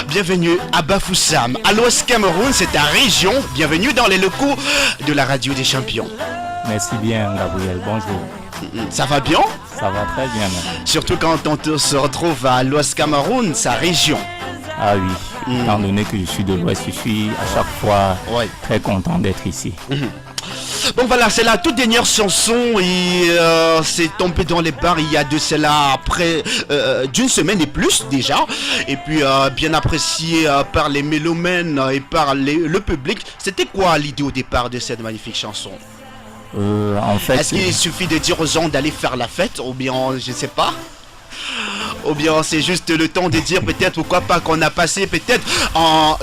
Bienvenue à Bafoussam, à l'Ouest Cameroun, c'est ta région. Bienvenue dans les locaux de la Radio des Champions. Merci bien, Gabriel. Bonjour. Ça va bien? Ça va très bien. Même. Surtout quand on se retrouve à l'Ouest Cameroun, sa région. Ah oui, étant donné que je suis de l'Ouest, je suis à chaque fois très content d'être ici. Bon voilà, c'est la toute dernière chanson et c'est tombé dans les bars il y a de cela après d'une semaine et plus déjà. Et puis bien apprécié par les mélomènes et par le public. C'était quoi l'idée au départ de cette magnifique chanson? En fait, est-ce qu'il suffit de dire aux gens d'aller faire la fête ou bien je sais pas? Ou bien c'est juste le temps de dire peut-être pourquoi pas qu'on a passé peut-être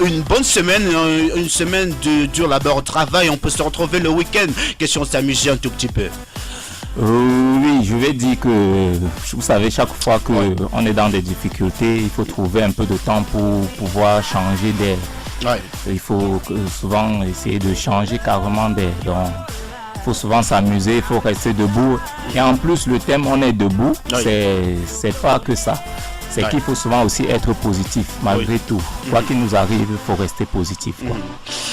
une bonne semaine, une semaine de dur labeur au travail, on peut se retrouver le week-end, question de s'amuser un tout petit peu. Oui, je vais dire que vous savez, chaque fois qu'on est dans des difficultés, il faut trouver un peu de temps pour pouvoir changer d'air. Il faut souvent essayer de changer carrément d'air. Donc, il faut souvent s'amuser, il faut rester debout. Et en plus, le thème on est debout, c'est pas que ça. C'est qu'il faut souvent aussi être positif, malgré tout. Quoi qu'il nous arrive, il faut rester positif. Quoi.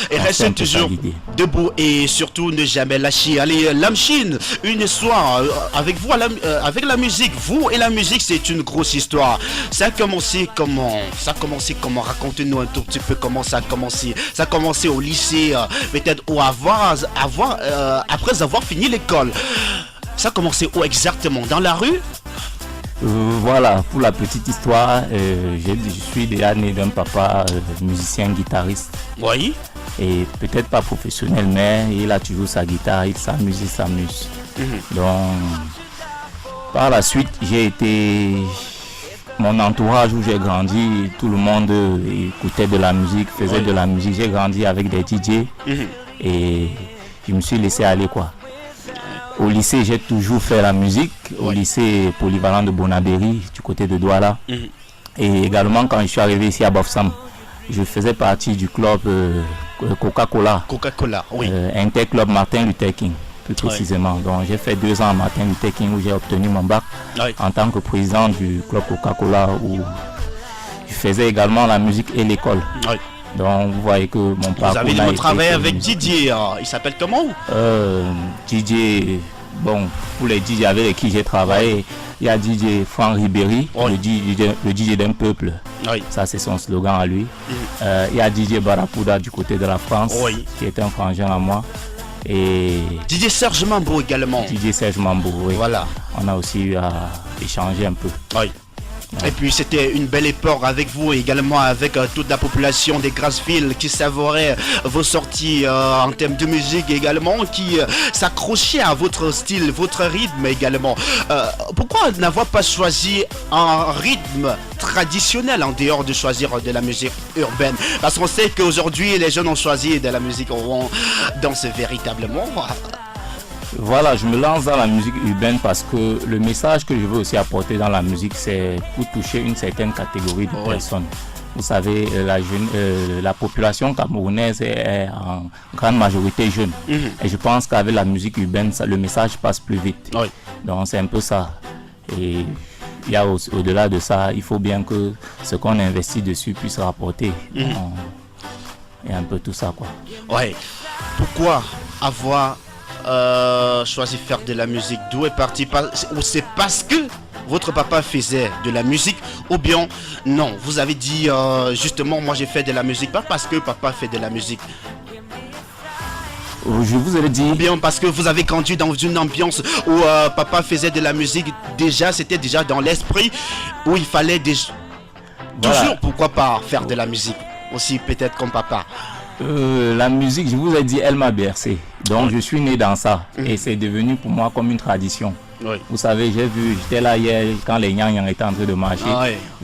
Et rester toujours debout et surtout ne jamais lâcher. Allez, Lampchine, une histoire avec vous, avec la musique. Vous et la musique, c'est une grosse histoire. Ça a commencé comment? Racontez-nous un tout petit peu comment ça a commencé. Ça a commencé au lycée, peut-être ou après avoir fini l'école. Ça a commencé où exactement? Dans la rue? Voilà, pour la petite histoire, je suis déjà né d'un papa musicien guitariste. Oui. Et peut-être pas professionnel, mais il a toujours sa guitare, il s'amuse. Donc, par la suite, j'ai été... Mon entourage où j'ai grandi, tout le monde écoutait de la musique, faisait de la musique. J'ai grandi avec des DJ et je me suis laissé aller quoi. Au lycée, j'ai toujours fait la musique, au lycée polyvalent de Bonabéry, du côté de Douala. Et également, quand je suis arrivé ici à Bafoussam, je faisais partie du club Coca-Cola. Coca-Cola, oui. Interclub Martin Luther King, plus précisément. Donc, j'ai fait 2 ans à Martin Luther King où j'ai obtenu mon bac en tant que président du club Coca-Cola où je faisais également la musique et l'école. Donc vous voyez que mon parcours... Vous avez travaillé avec Didier, il s'appelle comment? Didier bon, pour les DJ avec qui j'ai travaillé, il y a DJ Franck Ribéry, le DJ d'un peuple. Oui. Ça, c'est son slogan à lui. Il y a DJ Barracuda du côté de la France, qui est un frangin à moi. Et DJ Serge Mambo également. DJ Serge Mambo, oui. Voilà. On a aussi eu à échanger un peu. Oui. Et puis c'était une belle époque avec vous également, avec toute la population des Grassfield qui savourait vos sorties en termes de musique également, qui s'accrochait à votre style, votre rythme également. Pourquoi n'avoir pas choisi un rythme traditionnel en dehors de choisir de la musique urbaine? Parce qu'on sait qu'aujourd'hui les jeunes ont choisi de la musique, on danse véritablement. Voilà, je me lance dans la musique urbaine parce que le message que je veux aussi apporter dans la musique, c'est pour toucher une certaine catégorie de personnes. Vous savez, la population camerounaise est en grande majorité jeune. Et je pense qu'avec la musique urbaine, le message passe plus vite. Donc c'est un peu ça. Et il y a au-delà de ça, il faut bien que ce qu'on investit dessus puisse rapporter. Et un peu tout ça, quoi. Ouais. Pourquoi avoir choisi faire de la musique? D'où est parti? Ou c'est parce que votre papa faisait de la musique, ou bien non, vous avez dit justement moi j'ai fait de la musique pas parce que papa fait de la musique? Je vous ai dit. Ou bien parce que vous avez grandi dans une ambiance où papa faisait de la musique, déjà c'était déjà dans l'esprit où il fallait toujours pourquoi pas faire de la musique aussi peut-être comme papa. La musique, je vous ai dit, elle m'a bercé. Donc je suis né dans ça. Et c'est devenu pour moi comme une tradition. Vous savez, j'étais là hier quand les Nyang étaient en train de marcher.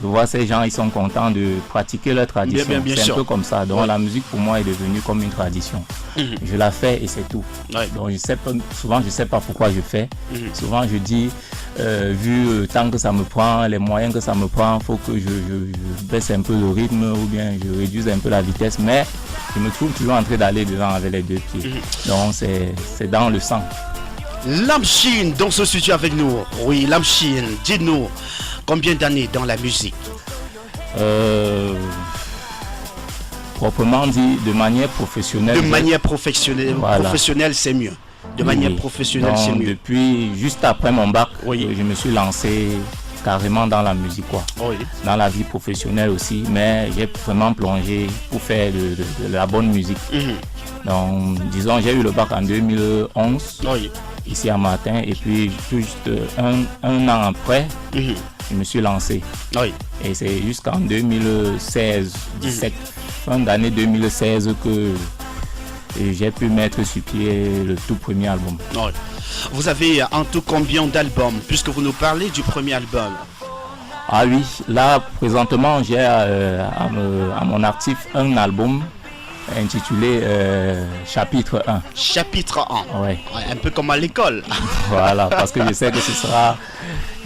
Je vois ces gens, ils sont contents de pratiquer leur tradition. C'est un peu comme ça. Donc la musique pour moi est devenue comme une tradition. Je la fais et c'est tout. Donc souvent je sais pas pourquoi je fais. Souvent je dis, vu le temps que ça me prend, les moyens que ça me prend, il faut que je baisse un peu le rythme ou bien je réduise un peu la vitesse. Mais je me trouve toujours en train d'aller devant avec les deux pieds. Donc c'est dans le sang. Lamchine dans ce studio avec nous. Oui, Lamchine, dites-nous, combien d'années dans la musique? Proprement dit, de manière professionnelle. De manière professionnelle, professionnelle c'est mieux. De manière professionnelle, c'est mieux. Depuis, juste après mon bac, je me suis lancé carrément dans la musique, quoi. Dans la vie professionnelle aussi, mais j'ai vraiment plongé pour faire de la bonne musique. Donc, disons, j'ai eu le bac en 2011. Ici à Martin, et puis juste un an après, je me suis lancé. Et c'est jusqu'en 2016, fin d'année 2016 que j'ai pu mettre sur pied le tout premier album. Vous avez en tout combien d'albums, puisque vous nous parlez du premier album? Ah oui, là présentement j'ai à mon actif un album intitulé Chapitre 1. Chapitre 1. Ouais. Un peu comme à l'école. Voilà, parce que je sais que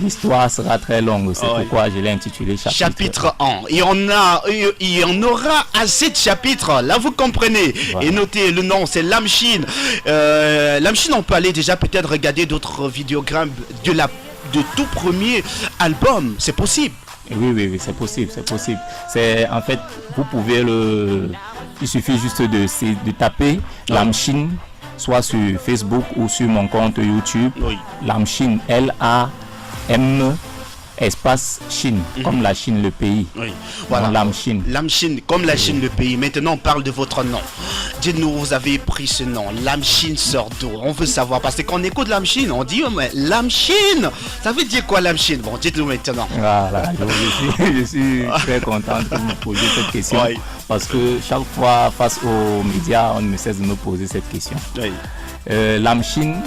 l'histoire sera très longue. C'est pourquoi je l'ai intitulé Chapitre 1. Il y en aura assez de chapitres. Là, vous comprenez. Et notez, le nom, c'est Lamchine. Lamchine, on peut aller déjà peut-être regarder d'autres vidéogrammes de tout premier album. C'est possible. Oui, c'est possible, C'est en fait, vous pouvez il suffit juste de taper Lamchine, soit sur Facebook ou sur mon compte YouTube. Lamchine, L-A-M espace Chine, comme la Chine, le pays. Voilà. Lamchine. Lamchine, comme la Chine, le pays. Maintenant, on parle de votre nom. Dites-nous, vous avez pris ce nom. Lamchine sort d'où? On veut savoir. Parce que quand on écoute Lamchine, on dit, oh, mais Lamchine, ça veut dire quoi Lamchine? Bon, dites-nous maintenant. Voilà, je suis très content que vous me posiez cette question. Parce que chaque fois, face aux médias, on ne cesse de me poser cette question. Lamchine,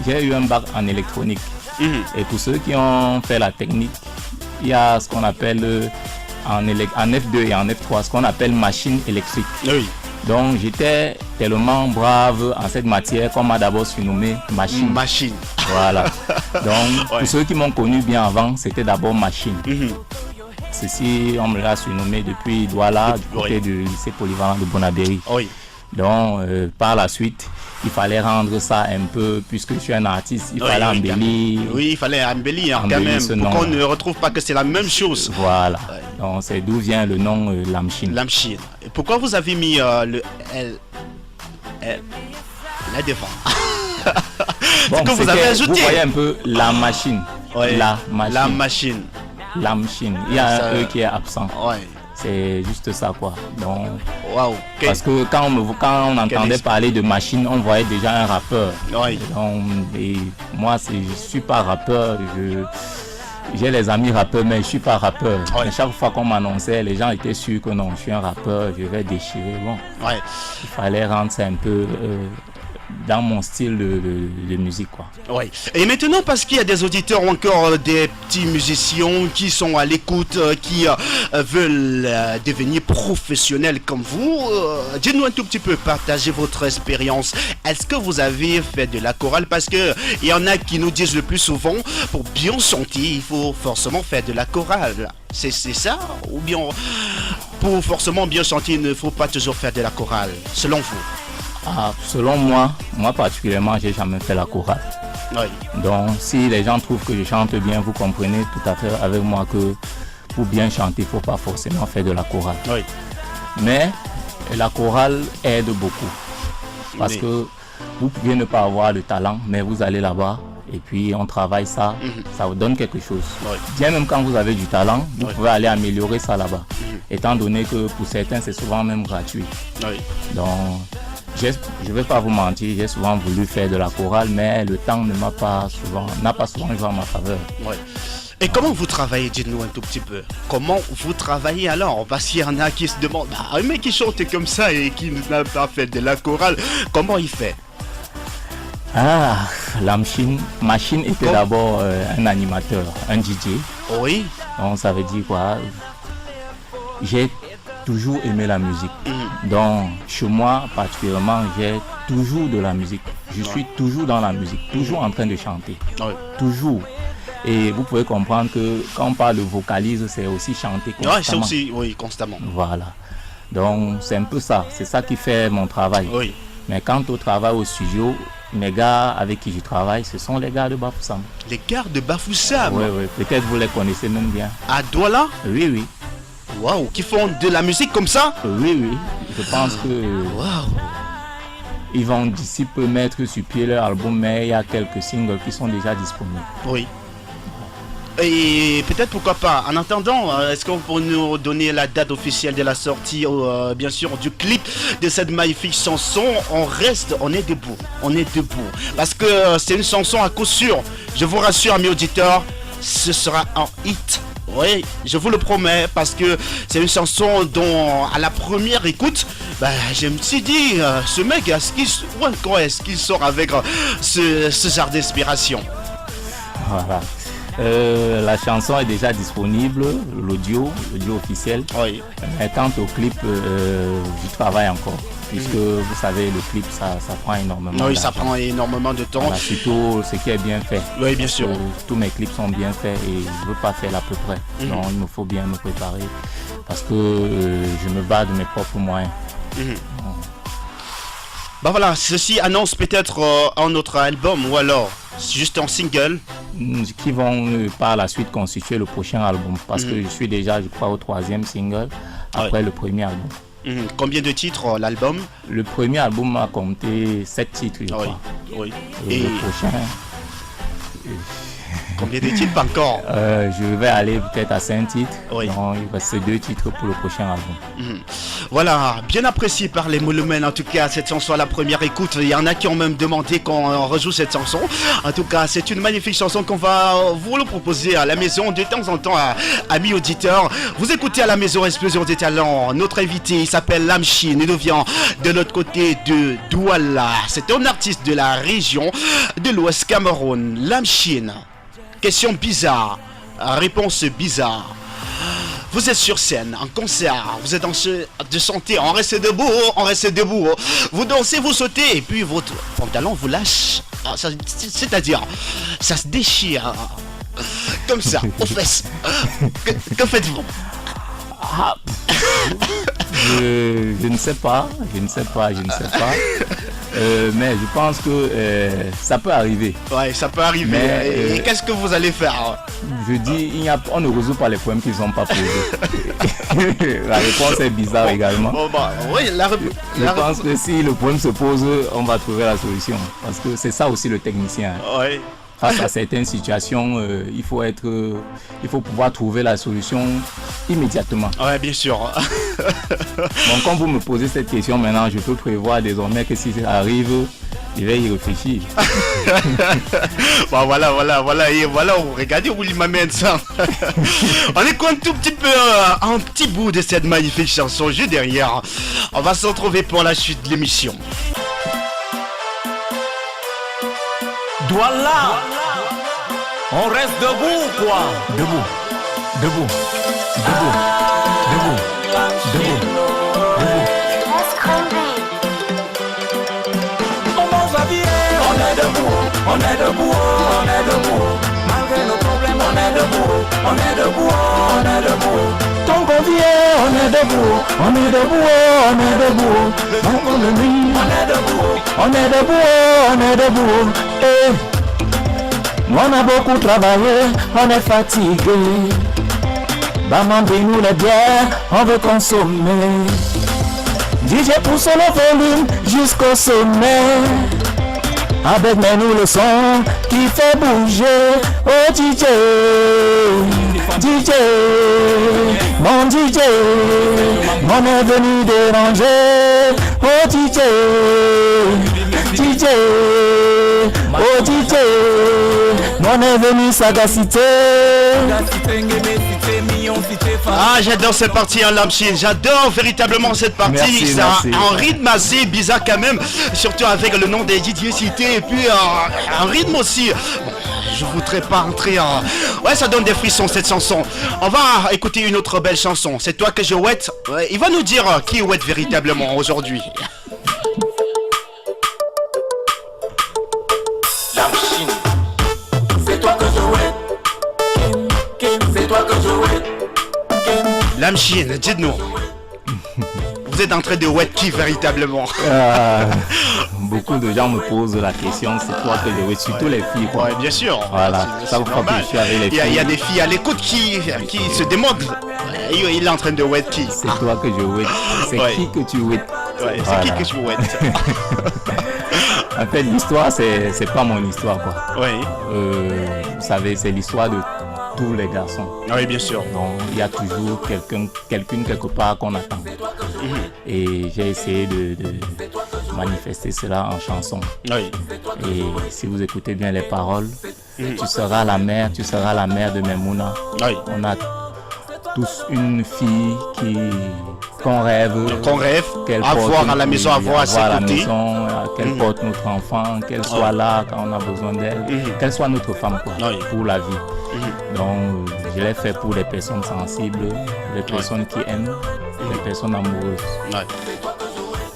j'ai eu un bac en électronique. Et pour ceux qui ont fait la technique, il y a ce qu'on appelle en F2 et en F3, ce qu'on appelle machine électrique. Donc j'étais tellement brave en cette matière qu'on m'a d'abord surnommé machine. Voilà. Donc pour ceux qui m'ont connu bien avant, c'était d'abord machine. Ceci, on me l'a surnommé depuis Douala, du côté du lycée polyvalent de Bonabéry. Donc par la suite, il fallait rendre ça un peu, puisque je suis un artiste, il fallait embellir. Oui, il fallait embellir quand même, pour qu'on ne retrouve pas que c'est la même chose. Voilà, donc c'est d'où vient le nom Lamchine. Lamchine. Et pourquoi vous avez mis le L là devant? Bon, que vous avez ajouté. Vous voyez un peu la machine. Ouais. La machine. La machine. La machine. Il y a Ça... un E qui est absent. Ouais. C'est juste ça quoi. Donc, wow. Parce que quand on entendait parler de machine, on voyait déjà un rappeur. Ouais. Donc, et moi, je suis pas rappeur. J'ai les amis rappeurs, mais je suis pas rappeur. Ouais. Chaque fois qu'on m'annonçait, les gens étaient sûrs que non, je suis un rappeur, je vais déchirer. Bon, ouais. Il fallait rendre ça un peu dans mon style de musique, quoi. Oui. Et maintenant, parce qu'il y a des auditeurs ou encore des petits musiciens qui sont à l'écoute, qui veulent devenir professionnels comme vous, dites-nous un tout petit peu, partagez votre expérience. Est-ce que vous avez fait de la chorale? Parce que il y en a qui nous disent le plus souvent, pour bien chanter, il faut forcément faire de la chorale. C'est ça? Ou bien, pour forcément bien chanter, il ne faut pas toujours faire de la chorale, selon vous? Ah, selon moi particulièrement, j'ai jamais fait la chorale. Oui. Donc, si les gens trouvent que je chante bien, vous comprenez tout à fait avec moi que pour bien chanter, il ne faut pas forcément faire de la chorale. Oui. Mais la chorale aide beaucoup. Parce que vous pouvez ne pas avoir le talent, mais vous allez là-bas et puis on travaille ça, ça vous donne quelque chose. Oui. Bien même quand vous avez du talent, vous pouvez aller améliorer ça là-bas. Étant donné que pour certains, c'est souvent même gratuit. Oui. Donc, je ne vais pas vous mentir, j'ai souvent voulu faire de la chorale, mais le temps n'a pas souvent joué en ma faveur. Oui. Et comment vous travaillez, dites-nous un tout petit peu. Comment vous travaillez alors? Parce qu'il y en a qui se demandent, un mec qui chante comme ça et qui n'a pas fait de la chorale, comment il fait? Ah, la machine était d'abord un animateur, un DJ. Oui. Donc ça veut dire quoi? J'ai toujours aimé la musique. Donc chez moi particulièrement, j'ai toujours de la musique. Je suis toujours dans la musique, toujours en train de chanter. Toujours. Et vous pouvez comprendre que quand on parle de vocalise, c'est aussi chanter constamment. Ouais, c'est aussi, oui, constamment. Voilà. Donc c'est un peu ça, c'est ça qui fait mon travail. Oui. Mais quant au travail au studio, mes gars avec qui je travaille, ce sont les gars de Bafoussam. Les gars de Bafoussam? Oui, oui, peut-être vous les connaissez même bien. À Douala? Oui, oui. Waouh, qui font de la musique comme ça? Oui, oui. Je pense que ils vont d'ici peu mettre sur pied leur album, mais il y a quelques singles qui sont déjà disponibles. Oui. Et peut-être pourquoi pas, en attendant, est-ce qu'on peut nous donner la date officielle de la sortie, bien sûr, du clip de cette magnifique chanson? On est debout, parce que c'est une chanson à coup sûr, je vous rassure amis auditeurs, ce sera un hit. Oui, je vous le promets, parce que c'est une chanson dont, à la première écoute, je me suis dit, ce mec, est-ce qu'il sort avec ce genre d'inspiration? Voilà. La chanson est déjà disponible, l'audio officiel. Oui. Mais quant au clip, je travaille encore. Puisque vous savez, le clip, ça prend énormément. Oui, ça prend énormément de temps. Voilà, surtout ce qui est bien fait. Oui, bien sûr. Tous mes clips sont bien faits et je ne veux pas faire à peu près. Donc il me faut bien me préparer parce que je me bats de mes propres moyens. Voilà, ceci annonce peut-être un autre album ou alors juste un single qui vont par la suite constituer le prochain album parce que je suis déjà, je crois, au 3e single après le premier album. Combien de titres l'album? Le premier album a compté 7 titres, je crois. Oui. Et le prochain... Combien de titres encore? Je vais aller peut-être à 5 titres. Oui. Donc il reste 2 titres pour le prochain album. Voilà, bien apprécié par les Moulomens. En tout cas, cette chanson à la première écoute, il y en a qui ont même demandé qu'on rejoue cette chanson. En tout cas, c'est une magnifique chanson qu'on va vous le proposer à la maison de temps en temps, amis auditeurs. Vous écoutez à la maison Explosion des Talents. Notre invité, il s'appelle Lamchine. Il nous vient de l'autre côté de Douala. C'est un artiste de la région de l'Ouest Cameroun. Lamchine. Question bizarre, réponse bizarre. Vous êtes sur scène, en concert, vous êtes de chanter, on reste debout, vous dansez, vous sautez, et puis votre pantalon vous lâche, c'est-à-dire, ça se déchire, comme ça, aux fesses. Que faites-vous? Je ne sais pas. Mais je pense que ça peut arriver. Ouais, ça peut arriver. Mais, et qu'est-ce que vous allez faire? Je dis, on ne résout pas les problèmes qui ne sont pas posés. La réponse est bizarre également. Bon, bah, oui, je pense que si le problème se pose, on va trouver la solution. Parce que c'est ça aussi le technicien. Ouais. Face à certaines situations, il faut pouvoir trouver la solution immédiatement. Ouais, bien sûr. Bon, quand vous me posez cette question maintenant, je peux prévoir désormais que si ça arrive, je vais y réfléchir. Bon, voilà, et voilà, regardez où il m'amène ça. On écoute un tout petit peu un petit bout de cette magnifique chanson juste derrière. On va se retrouver pour la suite de l'émission. Douala, on reste debout quoi. Debout. On va bien, on est debout. Malgré nos problèmes, on est debout. Tant qu'on vient, on est debout. Tant qu'on le nuit, on est debout. Et on a beaucoup travaillé, on est fatigué. Demandez-nous les bières, on veut consommer. DJ pousse le volume jusqu'au sommet. Avec nous le son qui fait bouger. Oh DJ, mon DJ, on est venu déranger. Oh DJ, oh DJ, on est venu sagacité. Ah, j'adore cette partie en Lamchine, j'adore véritablement cette partie. C'est un rythme assez bizarre quand même, surtout avec le nom des Didier Cité et puis un rythme aussi. Bon, je voudrais pas entrer en... Ouais, ça donne des frissons cette chanson. On va écouter une autre belle chanson. C'est toi que je ouette. Ouais, il va nous dire qui ouette véritablement aujourd'hui. Lamchine, c'est toi que je ouette. C'est toi que je ouette. Lamchine, dites-nous. Vous êtes en train de ouette qui véritablement? Beaucoup de gens me posent la question, c'est toi que je ouette, surtout les filles. Ouais, bien sûr. Voilà, ça vous fera que je suis avec les filles. Il y a des filles à l'écoute qui se demandent. Il est en train de ouette qui? C'est toi que je ouette. C'est qui que tu ouettes? Ouais, c'est qui que tu ouettes? En fait, l'histoire, c'est pas mon histoire, quoi. Oui. Vous savez, c'est l'histoire de tous les garçons. Oui, bien sûr. Donc, il y a toujours quelqu'une quelque part qu'on attend. Et j'ai essayé de manifester cela en chanson. Oui. Et si vous écoutez bien les paroles, tu seras la mère de Memouna. Oui. On a tous une fille qu'on rêve avoir à la maison, avoir à ses côtés, qu'elle porte notre enfant, qu'elle soit là quand on a besoin d'elle, qu'elle soit notre femme quoi, pour la vie. Donc je l'ai fait pour les personnes sensibles, les personnes qui aiment, les personnes amoureuses.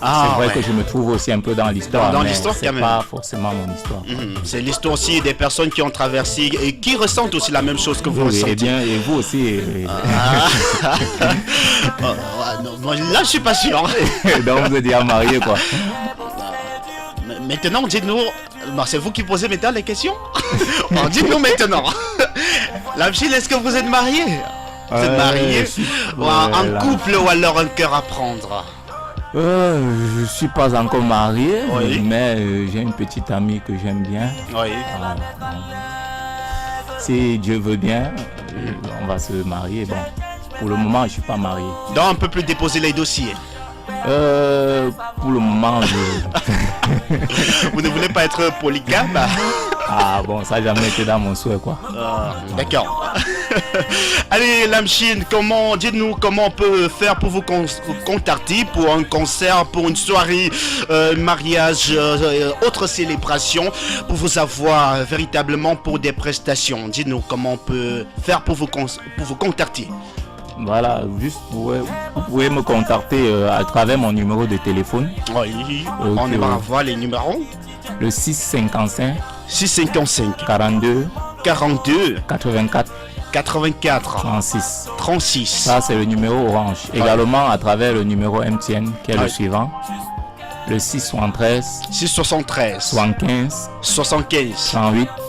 C'est vrai que je me trouve aussi un peu dans l'histoire, mais c'est pas forcément mon histoire. C'est l'histoire aussi des personnes qui ont traversé et qui ressentent aussi la même chose que vous ressentez. Et bien, et vous aussi. Non, là, je suis pas sûr. Donc vous êtes déjà marié, quoi. Maintenant, dites-nous, c'est vous qui posez maintenant les questions. Dites-nous maintenant. Lamchine, est-ce que vous êtes marié? Vous êtes marié en couple ou alors un cœur à prendre? Je suis pas encore marié, mais j'ai une petite amie que j'aime bien. Oui. Si Dieu veut bien, on va se marier. Bon, pour le moment, je suis pas marié. Donc, on peut plus déposer les dossiers. Pour le moment, Vous ne voulez pas être polygame? Ah bon, ça n'a jamais été dans mon souhait, quoi. D'accord. Allez, Lamchine, dites-nous comment on peut faire pour vous contacter pour un concert, pour une soirée, mariage, autre célébration, pour vous avoir véritablement pour des prestations. Dites-nous comment on peut faire pour vous contacter. Voilà, juste vous pouvez me contacter à travers mon numéro de téléphone. Oui, on va avoir les numéros. Le 655 42 84 36. Ça, c'est le numéro Orange. Également à travers le numéro MTN qui est le suivant. Le 673 75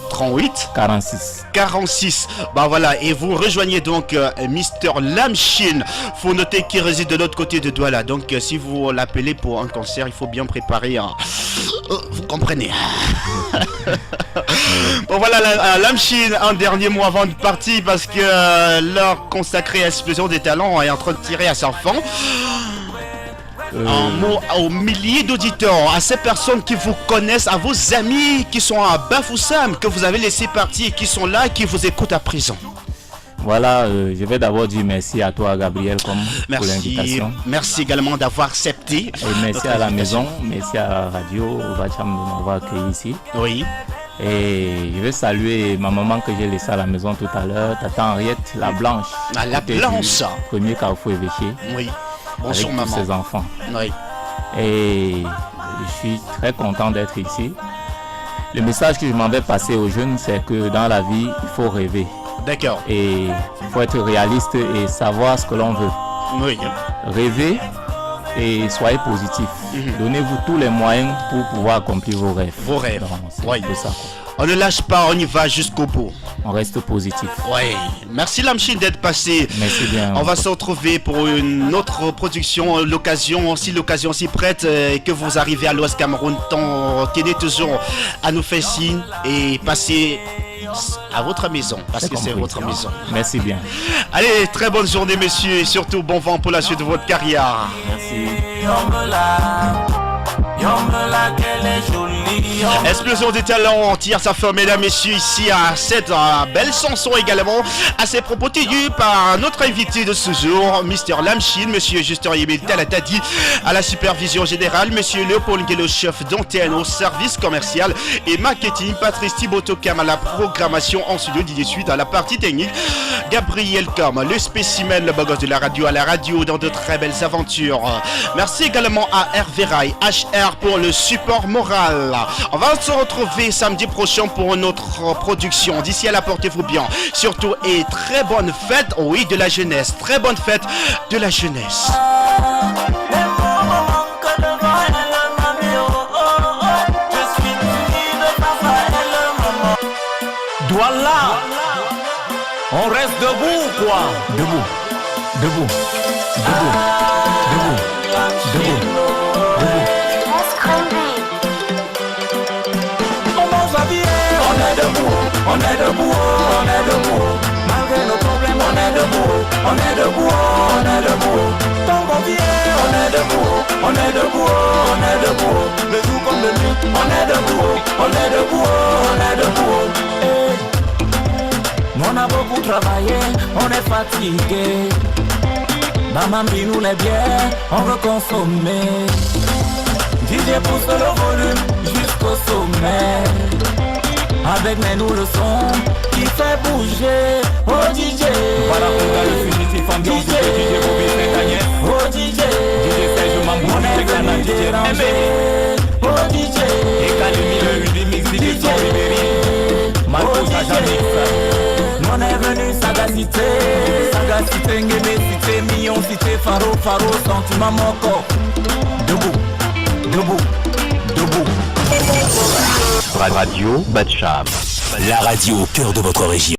38 46. Bah voilà, et vous rejoignez donc Mister Lamchine. Faut noter qu'il réside de l'autre côté de Douala. Donc si vous l'appelez pour un concert, il faut bien préparer un... vous comprenez. Bon voilà, Lamchine, un dernier mot avant de partir parce que l'heure consacrée à Explosion des Talents est en train de tirer à sa fin. Un mot aux milliers d'auditeurs, à ces personnes qui vous connaissent, à vos amis qui sont à Bafoussam, que vous avez laissé partir, qui sont là, qui vous écoutent à présent. Voilà, je vais d'abord dire merci à toi Gabriel pour l'invitation. Merci également d'avoir accepté. Et merci à la maison, merci à la radio Bacham de m'avoir accueilli ici. Oui. Et je vais saluer ma maman que j'ai laissée à la maison tout à l'heure, Tata Henriette, la Blanche. Ah, la Blanche. Premier Carrefour Évêché. Oui. Bonjour avec maman. Tous ses enfants. Oui. Et je suis très content d'être ici. Le message que je m'en vais passer aux jeunes, c'est que dans la vie, il faut rêver. D'accord. Et il faut être réaliste et savoir ce que l'on veut. Oui. Rêvez et soyez positif. Donnez-vous tous les moyens pour pouvoir accomplir vos rêves. Vos rêves. Donc, c'est oui. un peu ça, quoi. On ne lâche pas, on y va jusqu'au bout. On reste positif. Oui. Merci Lamchine d'être passé. Merci bien. On va se retrouver pour une autre production. L'occasion s'y prête et que vous arrivez à l'Ouest Cameroun. Tenez toujours à nous faire signe et passez à votre maison parce que c'est votre maison. Merci bien. Allez, très bonne journée messieurs et surtout bon vent pour la suite de votre carrière. Merci. Explosion des talents, on tire sa fin, mesdames, messieurs, ici à cette belle chanson également, à ses propos tenus par notre invité de ce jour, Mister Lamchine, monsieur Justin Yemel Talatadi, à la supervision générale, monsieur Léopold Nguelo, chef d'antenne au service commercial et marketing, Patrice Thibotokam à la programmation, en studio Didier Suite à la partie technique, Gabriel Kam, le spécimen, le beau gosse de la radio, à la radio dans de très belles aventures. Merci également à Hervé Rai, HR pour le support moral. On va se retrouver samedi prochain pour une autre production. D'ici là, portez-vous bien. Surtout, et très bonne fête, oui, de la jeunesse. Très bonne fête de la jeunesse. Douala, on reste debout quoi? Debout, debout, debout, debout, debout, debout. On est debout, malgré nos problèmes, on est debout, on est debout, on est debout. Tant qu'on vient, on est debout, on est debout, on est debout. Le jour comme le nuit, on est debout, on est debout, on est debout. Nous on a beaucoup travaillé, on est fatigué. Maman dit nous les bières, on veut consommer. DJ pousse le volume jusqu'au sommet. Avec nous le son qui fait bouger. Oh DJ, voilà pourquoi le fugitif ambiance DJ Bobby Saint-Agnès. Oh DJ, DJ Serge Mamou, on est venu déranger. Oh DJ, et Kalemi le Udimix, DJ Ribéry, Marco Sajanix. On est venu sagacité, sagacité, ngémé, cité, million, cité, faro, faro, sentiment, mon corps. Debout, debout, debout. Radio Batcham, la radio au cœur de votre région.